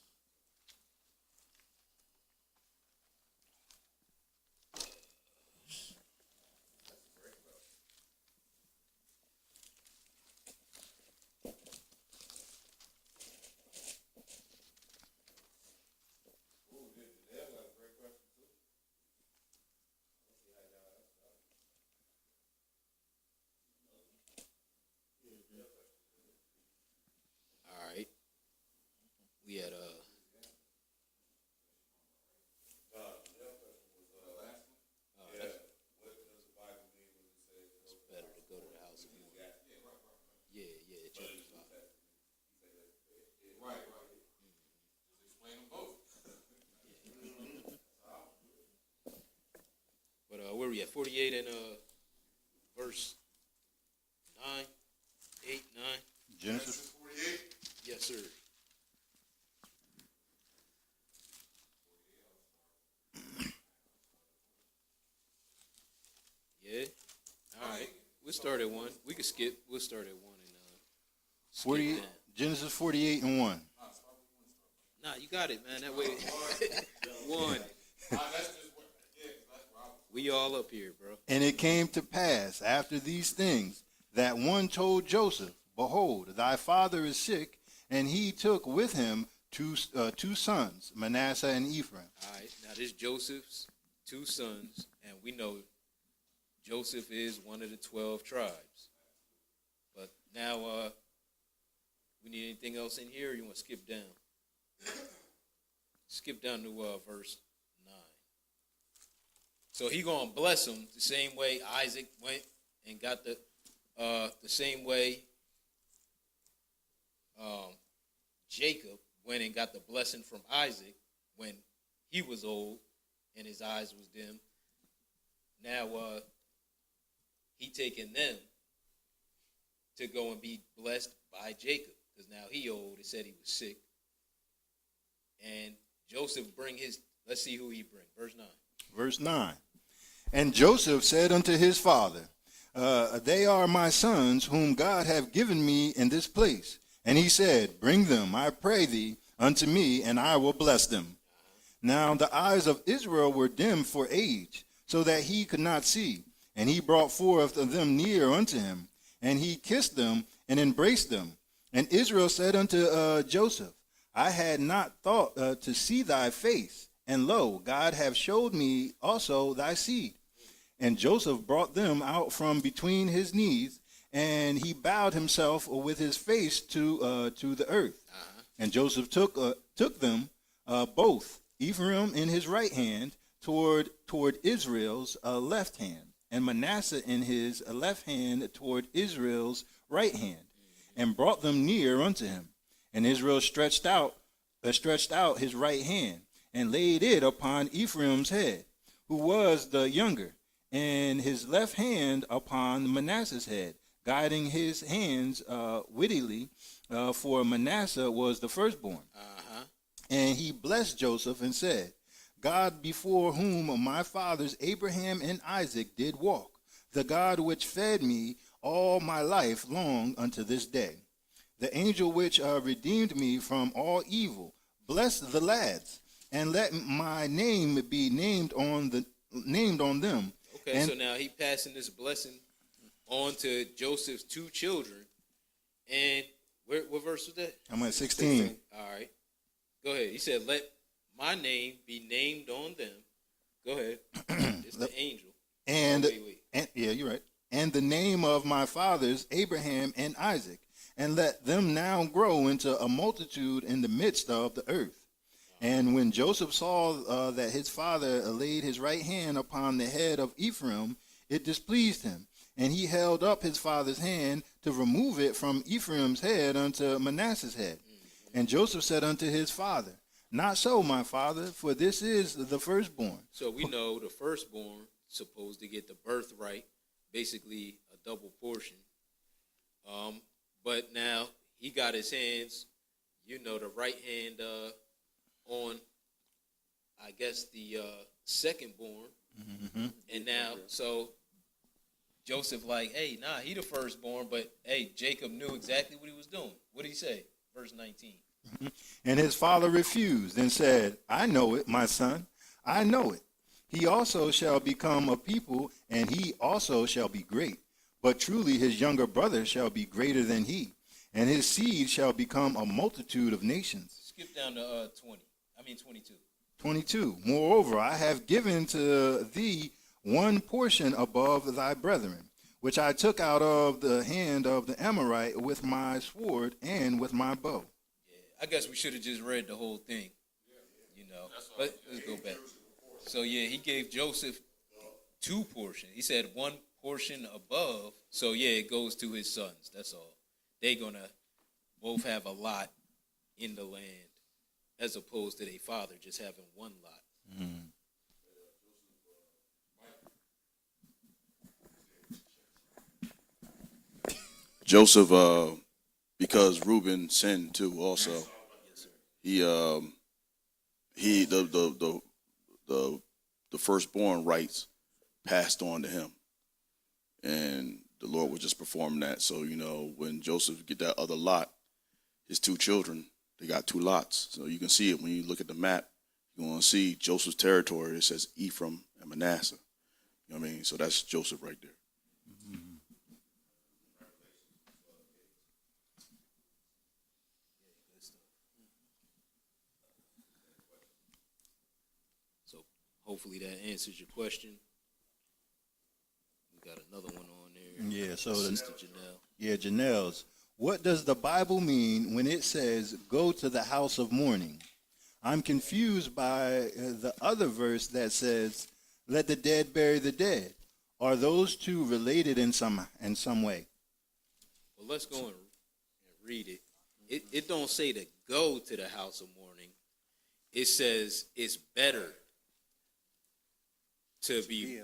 S5: All right. We had it's better to go to the house of mourning. Yeah, chapter 5.
S1: Right. Just explain them both.
S5: But where we at? 48 and verse 9, 8, 9.
S2: Genesis.
S8: 48.
S5: Yes, sir. Yeah. All right. We'll start at 1. We can skip. We'll start at 1 and skip
S2: 48,
S5: down.
S2: Genesis 48 and 1.
S5: Nah, you got it, man. That way, 1. We all up here, bro.
S2: And it came to pass after these things that one told Joseph, Behold, thy father is sick, and he took with him two sons, Manasseh and Ephraim.
S5: All right. Now, this Joseph's 2 sons, and we know Joseph is one of the 12 tribes. But now, we need anything else in here, or you want to skip down? Skip down to verse 9. So he gonna bless them the same way Isaac went and got the same way Jacob went and got the blessing from Isaac when he was old and his eyes was dim. Now he taking them to go and be blessed by Jacob because now he old. It said he was sick. And Joseph bring his, let's see who he bring. Verse 9.
S2: Verse 9. And Joseph said unto his father, They are my sons, whom God hath given me in this place. And he said, Bring them, I pray thee, unto me, and I will bless them. Now the eyes of Israel were dim for age, so that he could not see. And he brought forth of them near unto him, and he kissed them and embraced them. And Israel said unto Joseph, I had not thought to see thy face, and lo, God hath showed me also thy seed. And Joseph brought them out from between his knees, and he bowed himself with his face to the earth. And Joseph took them both, Ephraim in his right hand, toward Israel's left hand, and Manasseh in his left hand toward Israel's right hand, and brought them near unto him. And Israel stretched out his right hand, and laid it upon Ephraim's head, who was the younger, and his left hand upon Manasseh's head, guiding his hands wittily, for Manasseh was the firstborn. And he blessed Joseph and said, God before whom my fathers Abraham and Isaac did walk, the God which fed me all my life long unto this day, the angel which redeemed me from all evil, bless the lads, and let my name be named on them.
S5: Okay,
S2: and
S5: so now he passing this blessing on to Joseph's 2 children. And what verse was that?
S2: I'm at 16.
S5: All right. Go ahead. He said, let my name be named on them. Go ahead. It's the angel.
S2: And,
S5: wait.
S2: and yeah, you're right. And the name of my fathers Abraham and Isaac, and let them now grow into a multitude in the midst of the earth. And when Joseph saw that his father laid his right hand upon the head of Ephraim, it displeased him. And he held up his father's hand to remove it from Ephraim's head unto Manasseh's head. And Joseph said unto his father, Not so, my father, for this is the firstborn.
S5: So we know the firstborn supposed to get the birthright, basically a double portion. But now he got his hands, the right hand on, I guess, the secondborn. And now, so Joseph like, hey, nah, he the firstborn, but hey, Jacob knew exactly what he was doing. What did he say? Verse 19.
S2: And his father refused and said, I know it, my son, I know it. He also shall become a people, and he also shall be great. But truly his younger brother shall be greater than he, and his seed shall become a multitude of nations.
S5: Skip down to 22.
S2: 22. Moreover, I have given to thee one portion above thy brethren, which I took out of the hand of the Amorite with my sword and with my bow.
S5: I guess we should have just read the whole thing, But let's go back. So yeah, he gave Joseph two portions. He said one portion above. So yeah, it goes to his sons. That's all. They're gonna both have a lot in the land, as opposed to their father just having one lot.
S10: Joseph, because Reuben sinned too. Also, the firstborn rights passed on to him, and the Lord was just performing that. So when Joseph get that other lot, his two children, they got two lots. So you can see it when you look at the map. You're going to see Joseph's territory. It says Ephraim and Manasseh. You know what I mean? So that's Joseph right there.
S5: Hopefully that answers your question. We got another one on there.
S2: Yeah, so
S5: Sister Janelle.
S2: Yeah, Janelle's. What does the Bible mean when it says, go to the house of mourning? I'm confused by the other verse that says, let the dead bury the dead. Are those two related in some way?
S5: Well, let's go and read it. It don't say to go to the house of mourning. It says it's better to be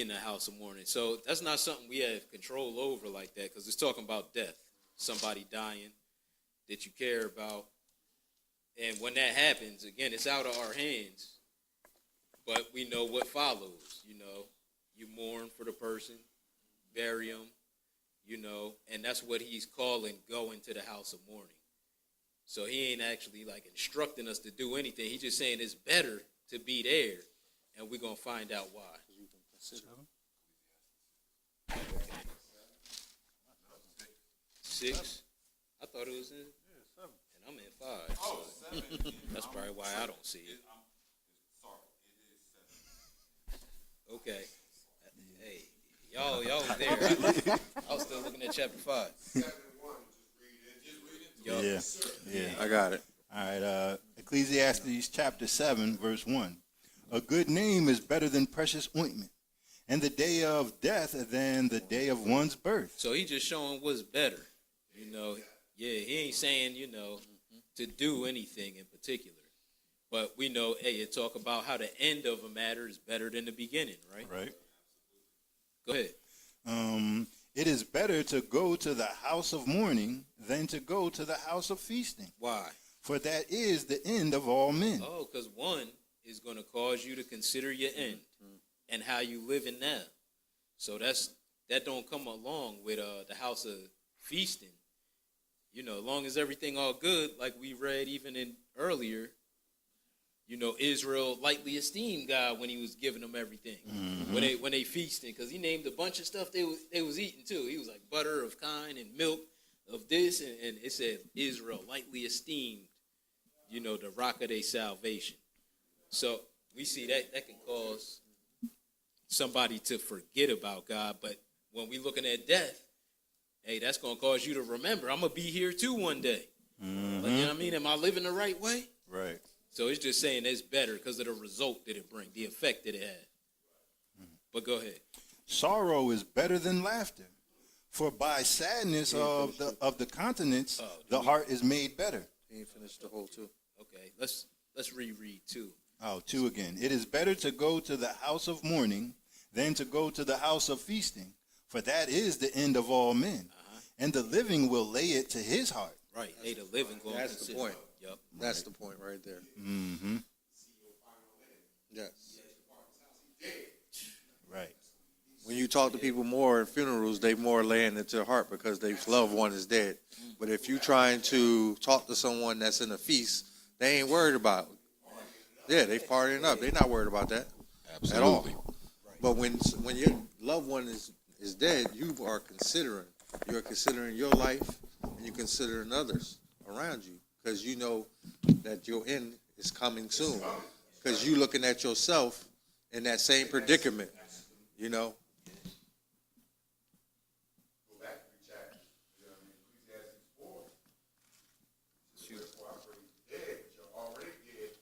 S5: in the house of mourning. So that's not something we have control over like that, because it's talking about death, somebody dying that you care about. And when that happens, again, it's out of our hands, but we know what follows. You mourn for the person, bury them, and that's what he's calling going to the house of mourning. So he ain't actually like instructing us to do anything. He's just saying it's better to be there. And we're going to find out why. 6? I thought it was in 7. And I'm in 5. So that's probably why I don't see it. Okay. Hey, y'all was there. I was still looking at chapter 5.
S2: Yeah.
S3: I got it.
S2: All right. Ecclesiastes chapter 7, verse 1. A good name is better than precious ointment, and the day of death than the day of one's birth.
S5: So he just showing what's better. He ain't saying, to do anything in particular. But we know, it talk about how the end of a matter is better than the beginning, right?
S2: Right.
S5: Go ahead.
S2: It is better to go to the house of mourning than to go to the house of feasting.
S5: Why?
S2: For that is the end of all men.
S5: Oh, because one is going to cause you to consider your end and how you living now. So that don't come along with the house of feasting. As long as everything all good, like we read even in earlier, Israel lightly esteemed God when he was giving them everything. When they feasting, because he named a bunch of stuff they was eating too. He was like butter of kine and milk of this, and it said Israel lightly esteemed, the rock of their salvation. So we see that can cause somebody to forget about God. But when we looking at death, that's going to cause you to remember, I'm going to be here too one day. Like, you know what I mean? Am I living the right way?
S2: Right.
S5: So it's just saying it's better because of the result that it brings, the effect that it had. But go ahead.
S2: Sorrow is better than laughter, For by sadness of the countenance, the heart is made better.
S3: He ain't finished the whole two.
S5: Okay, let's reread 2.
S2: Oh, 2 again. It is better to go to the house of mourning than to go to the house of feasting, for that is the end of all men. And the living will lay it to his heart.
S5: Right. Hey, the living going to
S3: That's the
S5: consider.
S3: point.
S5: Yep.
S3: That's the point right there.
S2: Mm-hmm.
S3: Yes.
S2: Right.
S3: When you talk to people more in funerals, they more laying it to their heart because their loved one is dead. But if you trying to talk to someone that's in a feast, they ain't worried about it. Yeah, they partying up. They not worried about that
S6: Absolutely.
S3: at all. But when your loved one is dead, you are considering. You're considering your life, and you're considering others around you because you know that your end is coming soon. Because you looking at yourself in that same predicament, you know.
S4: Go back to the chapter. You know what I mean? Ecclesiastes 4. Therefore I pray you dead, but you're already dead.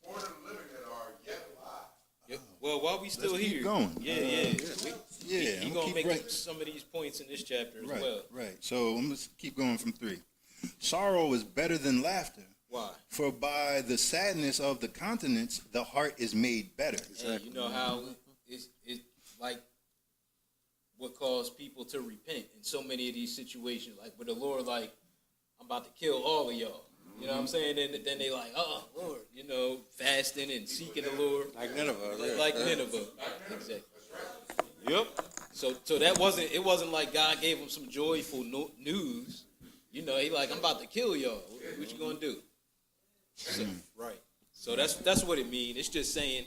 S4: More than the living that are yet alive.
S5: Yep. Well, while we still
S2: Let's keep
S5: here,
S2: going.
S5: yeah.
S2: Yeah,
S5: He
S2: I'm
S5: gonna
S2: keep
S5: make
S2: right.
S5: some of these points in this chapter as
S2: Right,
S5: well.
S2: right. So I'm going to keep going from 3. Sorrow is better than laughter,
S5: Why?
S2: for by the sadness of the countenance, the heart is made better.
S5: Hey, you know how it's like what caused people to repent in so many of these situations, like with the Lord, like I'm about to kill all of y'all. You know what I'm saying? Then they like, oh Lord, you know, fasting and seeking the Lord,
S3: Like Nineveh.
S5: like Nineveh. Exactly. Yep. So that wasn't like God gave them some joyful news. You know, he like, I'm about to kill y'all. What you gonna do? So, right. So that's what it means. It's just saying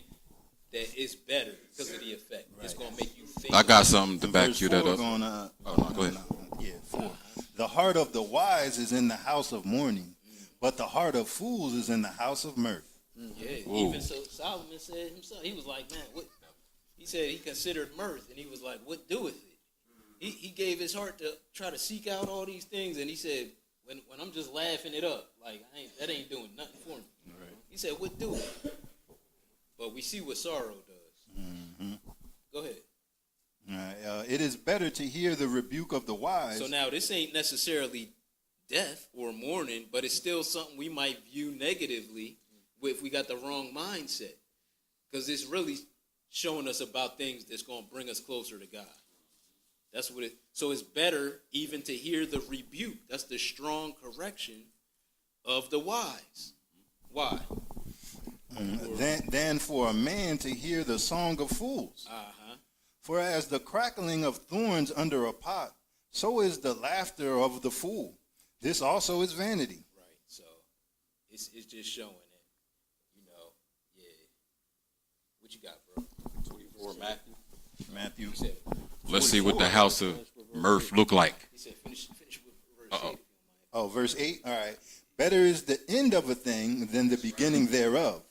S5: that it's better because of the effect. It's gonna make you think.
S6: I got something to back
S2: Verse
S6: you that
S2: 4
S6: up.
S2: Gonna,
S6: Oh, no, go ahead.
S2: Yeah, 4. The heart of the wise is in the house of mourning, but the heart of fools is in the house of mirth.
S5: Yeah.
S6: Ooh.
S5: Even so, Solomon said himself, he was like, man, what? He said he considered mirth, and he was like, what doeth it? He gave his heart to try to seek out all these things, and he said, when I'm just laughing it up, like that ain't doing nothing for me.
S2: Right.
S5: He said, what do it? But we see what sorrow does. Go ahead.
S2: All right, it is better to hear the rebuke of the wise.
S5: So now this ain't necessarily death or mourning, but it's still something we might view negatively if we got the wrong mindset. Because it's really showing us about things that's going to bring us closer to God. That's what it. So it's better even to hear the rebuke. That's the strong correction of the wise. Why?
S2: Than for a man to hear the song of fools. For as the crackling of thorns under a pot, so is the laughter of the fool. This also is vanity.
S5: Right. So it's just showing it. You know. Yeah. What you got, bro?
S6: 24 Matthew.
S2: Matthew.
S5: He said.
S6: Let's see what the house of mirth look like.
S5: He said finish with verse 8.
S2: Oh, verse 8. All right. Better is the end of a thing than the beginning thereof.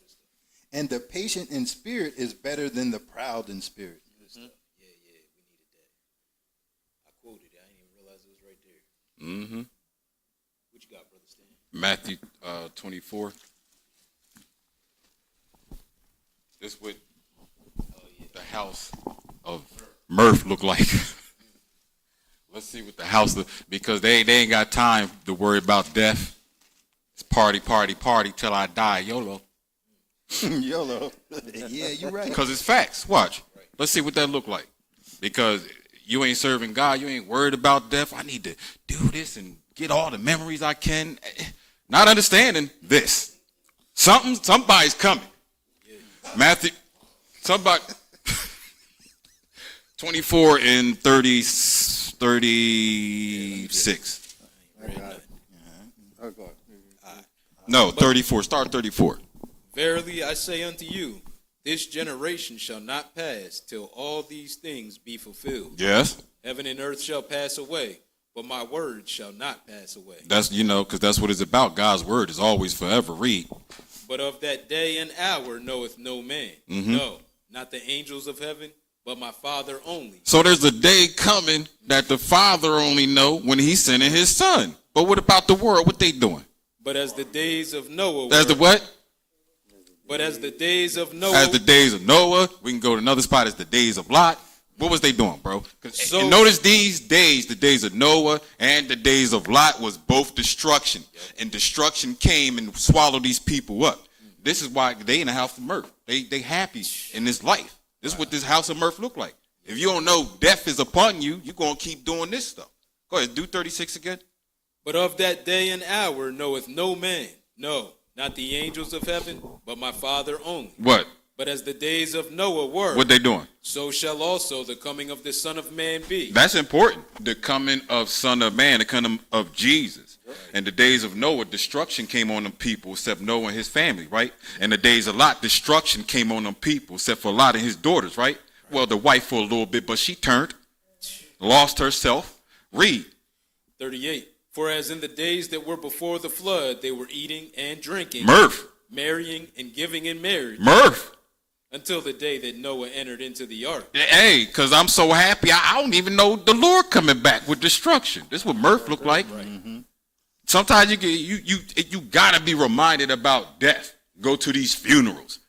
S2: And the patient in spirit is better than the proud in spirit.
S5: Good stuff. Yeah, we needed that. I quoted it. I didn't even realize it was right there.
S6: Mm-hmm.
S5: What you got, Brother Stan?
S6: Matthew 24. This what the house of mirth look like. Let's see what the house look, because they ain't got time to worry about death. It's party till I die. YOLO.
S2: YOLO. Yeah, you're right.
S6: Because it's facts. Watch. Let's see what that look like. Because you ain't serving God. You ain't worried about death. I need to do this and get all the memories I can. Not understanding this. Somebody's coming. Matthew, somebody. 24 and 36.
S3: Oh, God.
S6: No, 34. Start 34.
S5: Verily I say unto you, this generation shall not pass till all these things be fulfilled.
S6: Yes.
S5: Heaven and earth shall pass away, but my word shall not pass away.
S6: That's, because that's what it's about. God's word is always forever. Read.
S5: But of that day and hour knoweth no man. No, not the angels of heaven, but my Father only.
S6: So there's a day coming that the Father only know when he's sending his son. But what about the world? What they doing?
S5: But as the days of Noah
S6: As the what?
S5: But as the days of Noah.
S6: As the days of Noah. We can go to another spot as the days of Lot. What was they doing, bro?
S5: So-
S6: And notice these days, the days of Noah and the days of Lot, was both destruction. And destruction came and swallowed these people up. This is why they in the house of mirth. They happy in this life. This is what this house of mirth look like. If you don't know death is upon you, you're going to keep doing this stuff. Go ahead, do 36 again.
S5: But of that day and hour knoweth no man, no, not the angels of heaven, but my Father only.
S6: What?
S5: But as the days of Noah were,
S6: What they doing?
S5: so shall also the coming of the Son of Man be.
S6: That's important. The coming of Son of Man, the coming of Jesus. And the days of Noah, destruction came on them people except Noah and his family, right? And the days of Lot, destruction came on them people except for Lot and his daughters, right? Well, the wife for a little bit, but she turned, lost herself. Read.
S5: 38. For as in the days that were before the flood, they were eating and drinking,
S6: Mirth.
S5: marrying and giving in marriage,
S6: Mirth.
S5: until the day that Noah entered into the ark.
S6: Hey, because I'm so happy, I don't even know the Lord coming back with destruction. This is what mirth look like. Sometimes you gotta be reminded about death. Go to these funerals,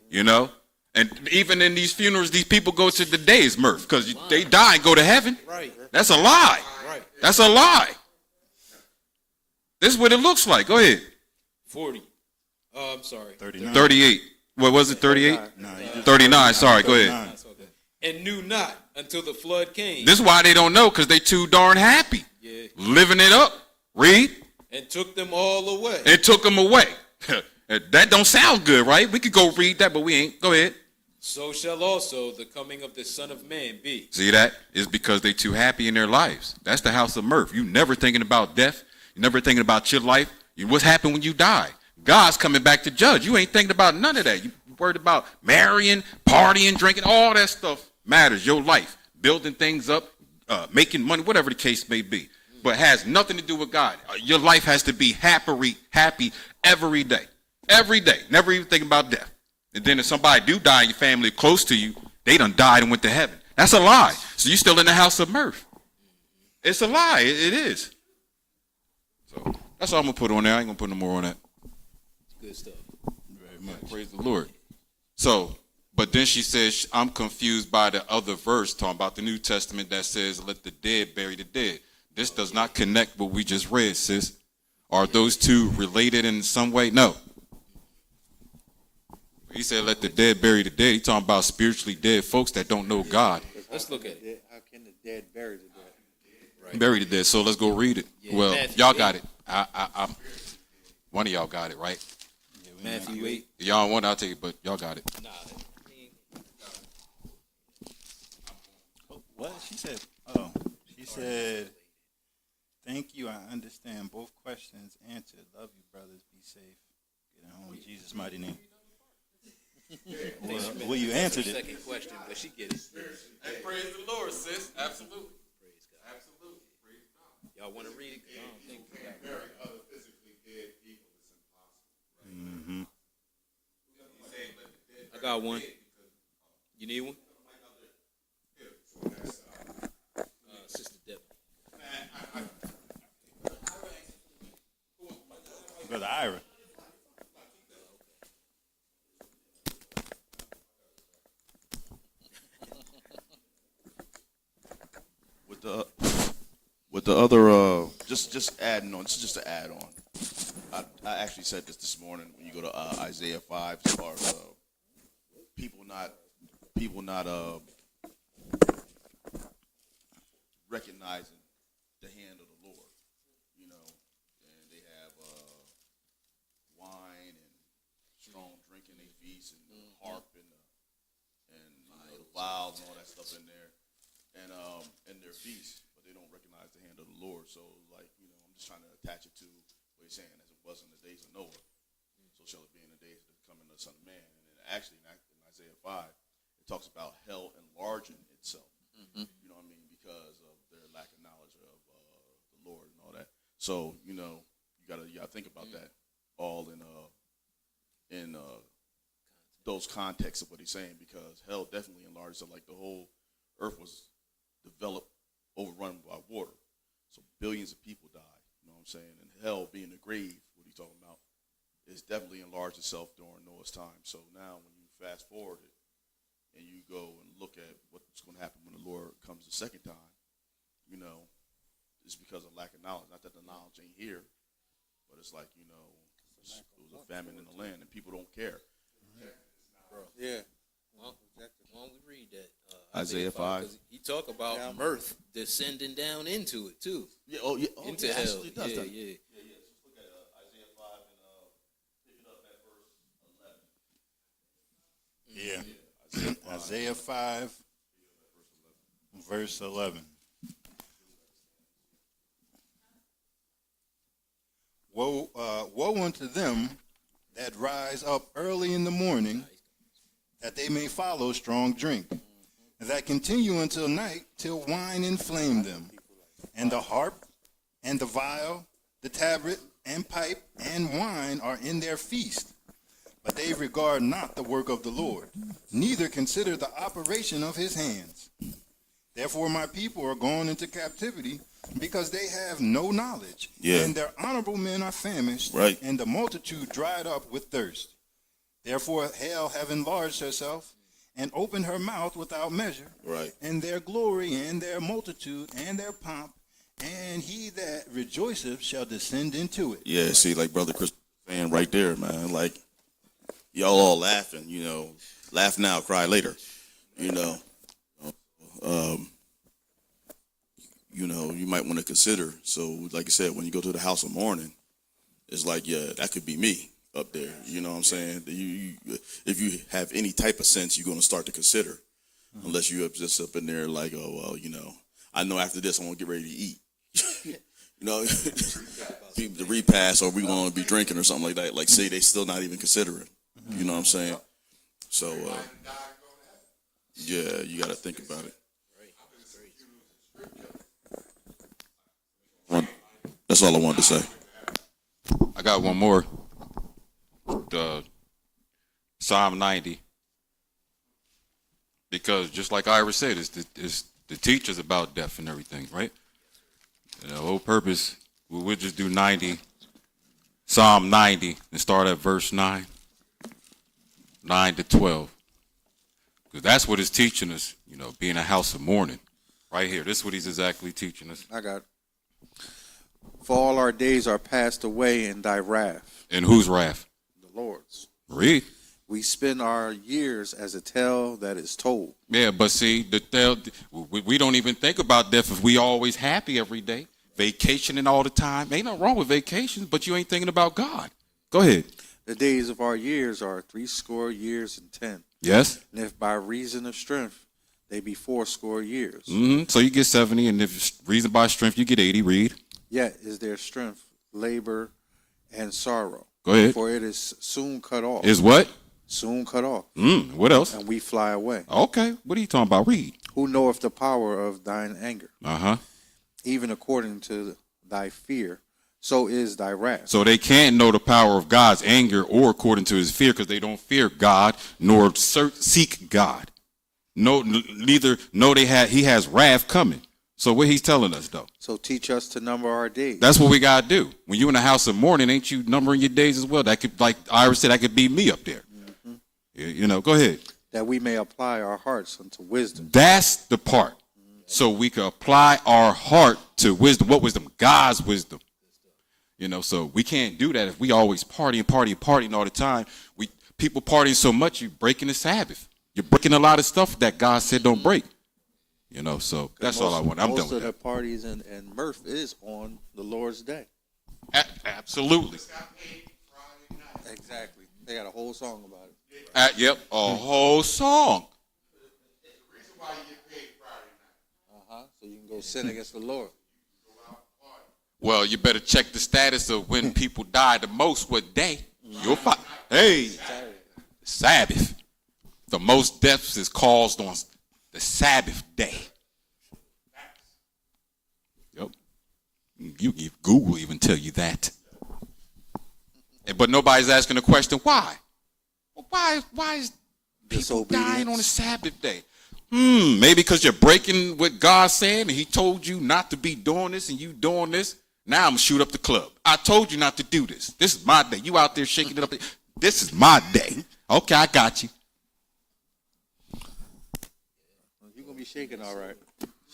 S6: you know, and even in these funerals, these people go to the day's mirth because they die and go to heaven.
S5: Right.
S6: That's a lie.
S5: Right.
S6: That's a lie. This is what it looks like. Go ahead.
S5: 40. Oh, I'm sorry.
S2: 39.
S6: 38. What was it? 38.
S2: Nah, you just
S6: 39. Sorry. Go ahead.
S2: 39.
S5: That's okay. And knew not until the flood came.
S6: This is why they don't know, because they too darn happy,
S5: Yeah.
S6: living it up. Read.
S5: And took them all away.
S6: It took them away. That don't sound good, right? We could go read that, but we ain't. Go ahead.
S5: So shall also the coming of the Son of Man be.
S6: See that? It's because they too happy in their lives. That's the house of mirth. You never thinking about death. You never thinking about your life. What's happened when you die? God's coming back to judge. You ain't thinking about none of that. You worried about marrying, partying, drinking, all that stuff matters. Your life, building things up, making money, whatever the case may be. But has nothing to do with God. Your life has to be happy every day. Every day. Never even think about death. And then if somebody do die in your family close to you, they done died and went to heaven. That's a lie. So you still in the house of mirth. It's a lie. It is. So that's all I'm going to put on there. I ain't going to put no more on that.
S5: Good stuff.
S6: Very much. Praise the Lord. So, but then she says, I'm confused by the other verse talking about the New Testament that says, let the dead bury the dead. This does not connect what we just read, sis. Are those two related in some way? No. He said, let the dead bury the dead. He's talking about spiritually dead folks that don't know God.
S5: Let's look at it.
S3: How can the dead bury the dead?
S6: Bury the dead. So let's go read it.
S5: Yeah,
S6: Well,
S5: Matthew
S6: y'all
S5: 8.
S6: got it. I'm one of y'all got it, right?
S5: Matthew 8.
S6: Y'all want, I'll take it, but y'all got it.
S5: Nah.
S2: What? She said, thank you. I understand both questions answered. Love you, brothers. Be safe. Get home in Jesus' mighty name. Well, you answered it.
S5: Second question, but she get it.
S6: Hey, praise the Lord, sis. Absolutely.
S5: Praise God.
S6: Absolutely. Praise God.
S5: Y'all want to read it? 'Cause I don't think we got it.
S4: Bury other physically dead people is impossible.
S5: I got one. You need one? Sister Deborah.
S2: Brother Ira.
S10: With the other, just adding on. This is just an add on. I actually said this morning when you go to Isaiah 5 as far as people not recognizing the hand of the Lord, you know, and they have wine and strong drinking they feast and the harp and the vials and all that stuff in there, and their feast, but they don't recognize the hand of the Lord. So, like, you know, I'm just trying to attach it to what he's saying, as it was in the days of Noah, so shall it be in the days of the coming of the Son of Man. And then actually in Isaiah 5, it talks about hell enlarging itself. You know what I mean? Because of their lack of knowledge of the Lord and all that. So, you know, you gotta think about that all in those contexts of what he's saying, because hell definitely enlarged itself. Like the whole earth was developed, overrun by water. So billions of people died. You know what I'm saying? And hell being the grave, what he's talking about, is definitely enlarged itself during Noah's time. So now when you fast forward it and you go and look at what's going to happen when the Lord the second time, you know, it's because of lack of knowledge. Not that the knowledge ain't here, but it's like, you know, it was a famine in the land and people don't care.
S3: Yeah.
S5: Why don't we read that?
S10: Isaiah 5.
S5: 'Cause he talk about mirth descending down into it too.
S10: Yeah,
S5: Into
S10: yeah,
S5: hell.
S10: actually it does,
S5: Yeah,
S10: doesn't it?
S5: yeah.
S10: Just look at Isaiah 5 and pick it up at verse 11.
S2: Yeah. Isaiah 5, verse 11. Woe unto them that rise up early in the morning, that they may follow strong drink, and that continue until night, till wine inflame them. And the harp, and the viol, the tabret, and pipe, and wine are in their feast. But they regard not the work of the Lord, neither consider the operation of his hands. Therefore my people are gone into captivity, because they have no knowledge.
S10: Yeah.
S2: And their honorable men are famished,
S10: Right.
S2: and the multitude dried up with thirst. Therefore hell have enlarged herself, and opened her mouth without measure.
S10: Right.
S2: And their glory, and their multitude, and their pomp, and he that rejoiceth shall descend into it.
S10: Yeah, see, like Brother Chris saying right there, man, like, y'all all laughing, you know, laugh now, cry later, you know. You know, you might want to consider. So, like I said, when you go to the house of mourning, it's like, yeah, that could be me up there. You know what I'm saying? If you have any type of sense, you're going to start to consider, unless you just up in there like, oh, well, you know, I know after this I'm going to get ready to eat. You know, the repast, or we going to be drinking or something like that. Like, say they still not even considering. You know what I'm saying? So, yeah, you got to think about it. That's all I wanted to say.
S6: I got one more. Psalm 90. Because just like Ira said, it's the teachers about death and everything, right? And the whole purpose, we'll just do 90, Psalm 90, and start at verse 9. 9 to 12. Because that's what it's teaching us, you know, being a house of mourning. Right here. This is what he's exactly teaching us.
S3: I got it. For all our days are passed away in thy wrath.
S6: And whose wrath?
S3: The Lord's.
S6: Read.
S3: We spend our years as a tale that is told.
S6: Yeah, but see, we don't even think about death if we always happy every day, vacationing all the time. Ain't nothing wrong with vacations, but you ain't thinking about God. Go ahead.
S3: The days of our years are 60 years and 10.
S6: Yes.
S3: And if by reason of strength, they be 80 years.
S6: So you get 70, and if reason by strength, you get 80. Read.
S3: Yet is their strength, labor, and sorrow.
S6: Go ahead.
S3: For it is soon cut off.
S6: Is what?
S3: Soon cut off.
S6: What else?
S3: And we fly away.
S6: Okay. What are you talking about? Read.
S3: Who knoweth the power of thine anger?
S6: Uh-huh.
S3: Even according to thy fear, so is thy wrath.
S6: So they can't know the power of God's anger or according to his fear, because they don't fear God nor seek God. No, neither know he has wrath coming. So what he's telling us, though.
S3: So teach us to number our days.
S6: That's what we got to do. When you in the house of mourning, ain't you numbering your days as well? That could, like Ira said, that could be me up there. You know, go ahead.
S3: That we may apply our hearts unto wisdom.
S6: That's the part. So we can apply our heart to wisdom. What wisdom? God's wisdom. You know, so we can't do that if we always partying all the time. People partying so much, you're breaking the Sabbath. You're breaking a lot of stuff that God said don't break. You know, so that's all I want. I'm done
S3: Most
S6: with
S3: of the
S6: that.
S3: parties and mirth is on the Lord's day.
S6: Absolutely.
S3: Exactly. They got a whole song about it.
S6: Yep, a whole song.
S3: So you can go sin against the Lord.
S6: Well, you better check the status of when people die the most. What day? You'll find. Hey, Sabbath. The most deaths is caused on the Sabbath day. Yep. Google even tell you that. But nobody's asking the question, why? Well, why is people dying on the Sabbath day? Maybe because you're breaking what God said and he told you not to be doing this and you doing this. Now I'm going to shoot up the club. I told you not to do this. This is my day. You out there shaking it up. This is my day. Okay, I got you.
S3: You're going to be shaking all right.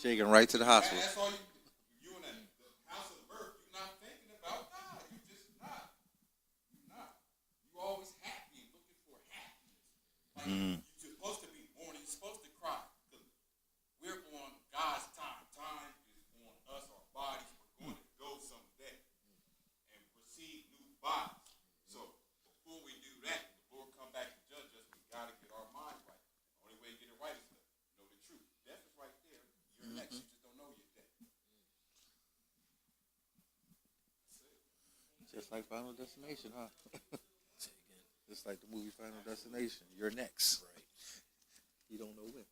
S3: Shaking right to the hospital.
S8: That's all you in the house of birth, you're not thinking about God. You just not. You're not. You always happy and looking for happiness. Like you're supposed to be mourning, you're supposed to cry. Because we're on God's time. Time is on us, our bodies. We're going to go someday and receive new bodies. So before we do that, the Lord come back and judge us, we got to get our mind right. The only way to get it right is to know the truth. Death is right there. You're next. You just don't know you're dead.
S3: Just like Final Destination, huh? Just like the movie Final Destination. You're next. Right. You don't know when.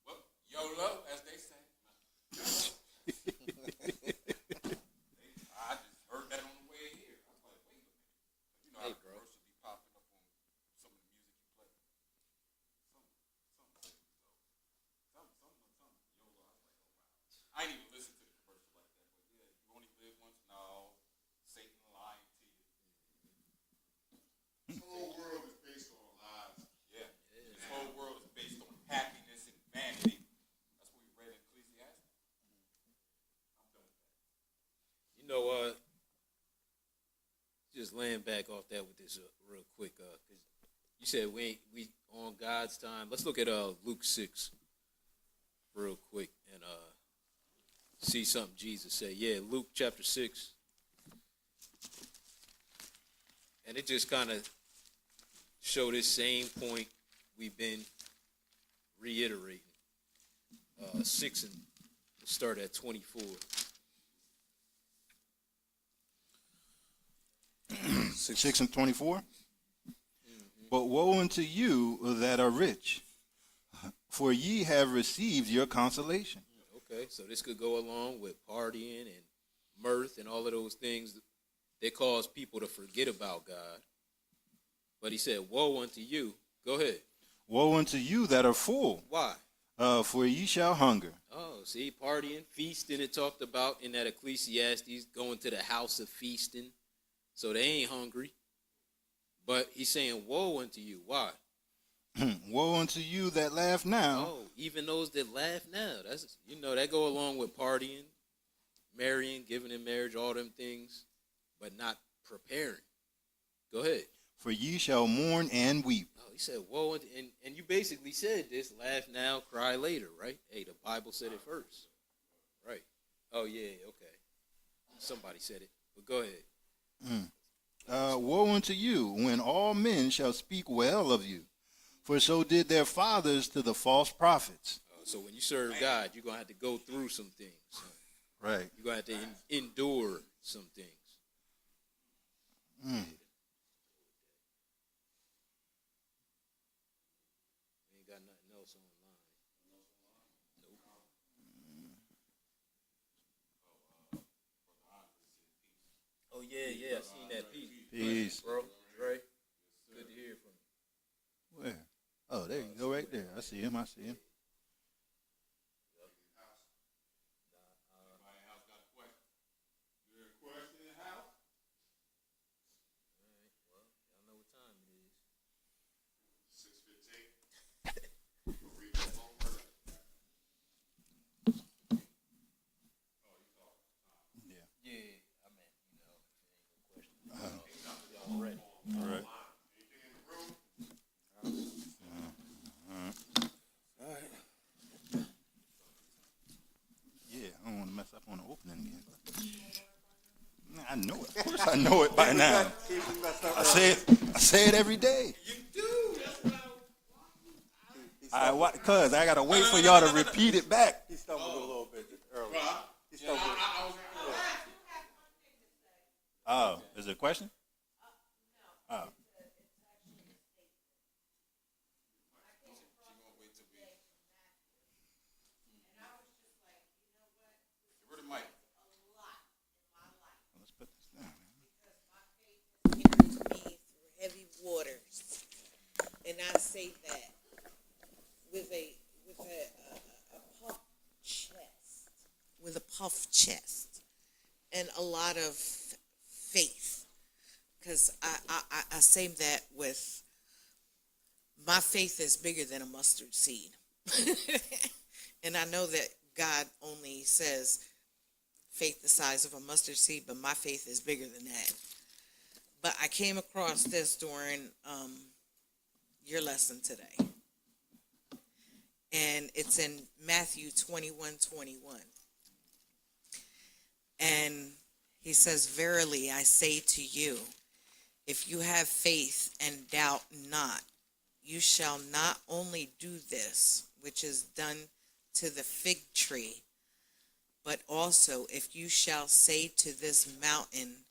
S8: Well, YOLO, as they say. I just heard that on the way here. I was like, wait a minute. You know how the commercials be popping up on some of the music you play. Something. YOLO. I was like, oh wow. I ain't even listen to the commercial like that, but yeah, you only live once. No, Satan lying to you.
S4: This whole world is based on lies.
S8: Yeah. This whole world is based on happiness and vanity. That's what we read in Ecclesiastes. I'm done with that.
S5: You know what? Just laying back off that with this real quick, because you said we on God's time. Let's look at Luke 6 real quick and see something Jesus said. Yeah, Luke chapter 6. And it just kind of show this same point we've been reiterating. 6 and we'll start at 24.
S2: 6 and 24. But woe unto you that are rich, for ye have received your consolation.
S5: Okay, so this could go along with partying and mirth and all of those things that cause people to forget about God. But he said, woe unto you. Go ahead.
S2: Woe unto you that are full,
S5: Why?
S2: for ye shall hunger.
S5: Oh, see, partying, feasting, it talked about in that Ecclesiastes, going to the house of feasting. So they ain't hungry. But he's saying, woe unto you. Why?
S2: Woe unto you that laugh now.
S5: Oh, even those that laugh now. That's, that go along with partying, marrying, giving in marriage, all them things, but not preparing. Go ahead.
S2: For ye shall mourn and weep.
S5: Oh, he said, woe unto, and you basically said this, laugh now, cry later, right? Hey, the Bible said it first. Right. Oh, yeah, okay. Somebody said it, but go ahead.
S2: Woe unto you when all men shall speak well of you, for so did their fathers to the false prophets.
S5: So when you serve God, you're going to have to go through some things.
S2: Right.
S5: You're going to have to endure some things.
S2: Mm.
S5: We ain't got nothing else online. Nope. Oh, yeah, I seen that piece.
S2: Peace.
S5: Bro, Dre, good to hear from you.
S2: Where? Oh, there you go, right there. I see him.
S8: Anybody else got a question? Is there a question in the house?
S5: All right, well, y'all know what time it is.
S4: 6:15. Read the phone word.
S5: Yeah, I meant, if it ain't no question. Y'all ready?
S2: All right.
S4: Anything in the room?
S2: All right. Yeah, I don't want to mess up on the opening again. Nah, I know it. Of course I know it by now. I say it every day.
S8: You do.
S2: Cuz I got to wait for y'all to repeat it back.
S3: He stumbled a little bit earlier. He
S8: Yeah,
S3: stumbled.
S8: I was
S2: Oh, is it a question? Oh.
S8: Give her the mic.
S2: Let's put this down.
S9: Carried me through heavy waters, and I say that with a puff chest, and a lot of faith, because I say that with my faith is bigger than a mustard seed. And I know that God only says faith the size of a mustard seed, but my faith is bigger than that. But I came across this during your lesson today. And it's in Matthew 21:21. And he says, "Verily I say to you, if you have faith and doubt not, you shall not only do this, which is done to the fig tree, but also if you shall say to this mountain,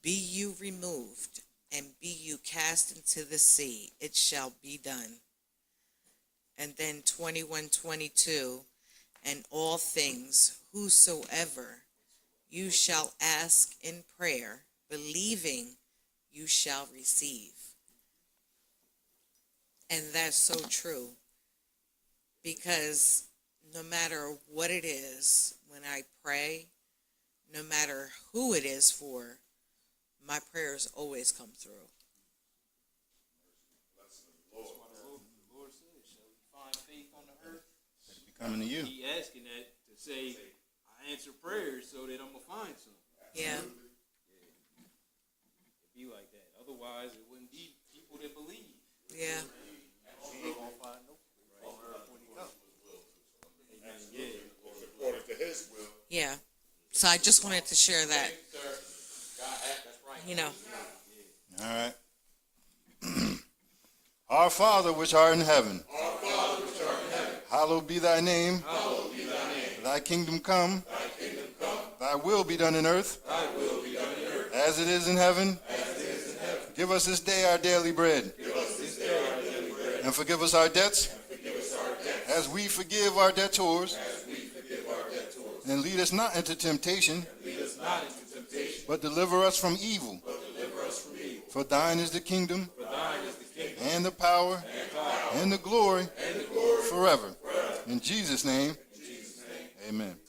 S9: be you removed, and be you cast into the sea, it shall be done." And then 21:22, "And all things whosoever you shall ask in prayer, believing you shall receive." And that's so true, because no matter what it is, when I pray, no matter who it is for, my prayers always come through.
S2: Coming to you.
S1: He asking that to say, I answer prayers so that I'm going to find some.
S9: Yeah.
S1: It'd be like that. Otherwise, it wouldn't be people that believe.
S9: Yeah.
S4: According to his will.
S9: Yeah. So I just wanted to share that. You know.
S2: All right. Our Father which art in heaven, hallowed be thy name. Thy kingdom come. Thy will be done in earth. As it is in heaven. Give us this day our daily bread. And forgive us our debts. As we forgive our debtors. And lead us not into temptation. But deliver us from evil. For thine is the kingdom. And the power. And the glory. Forever. In Jesus' name. Amen.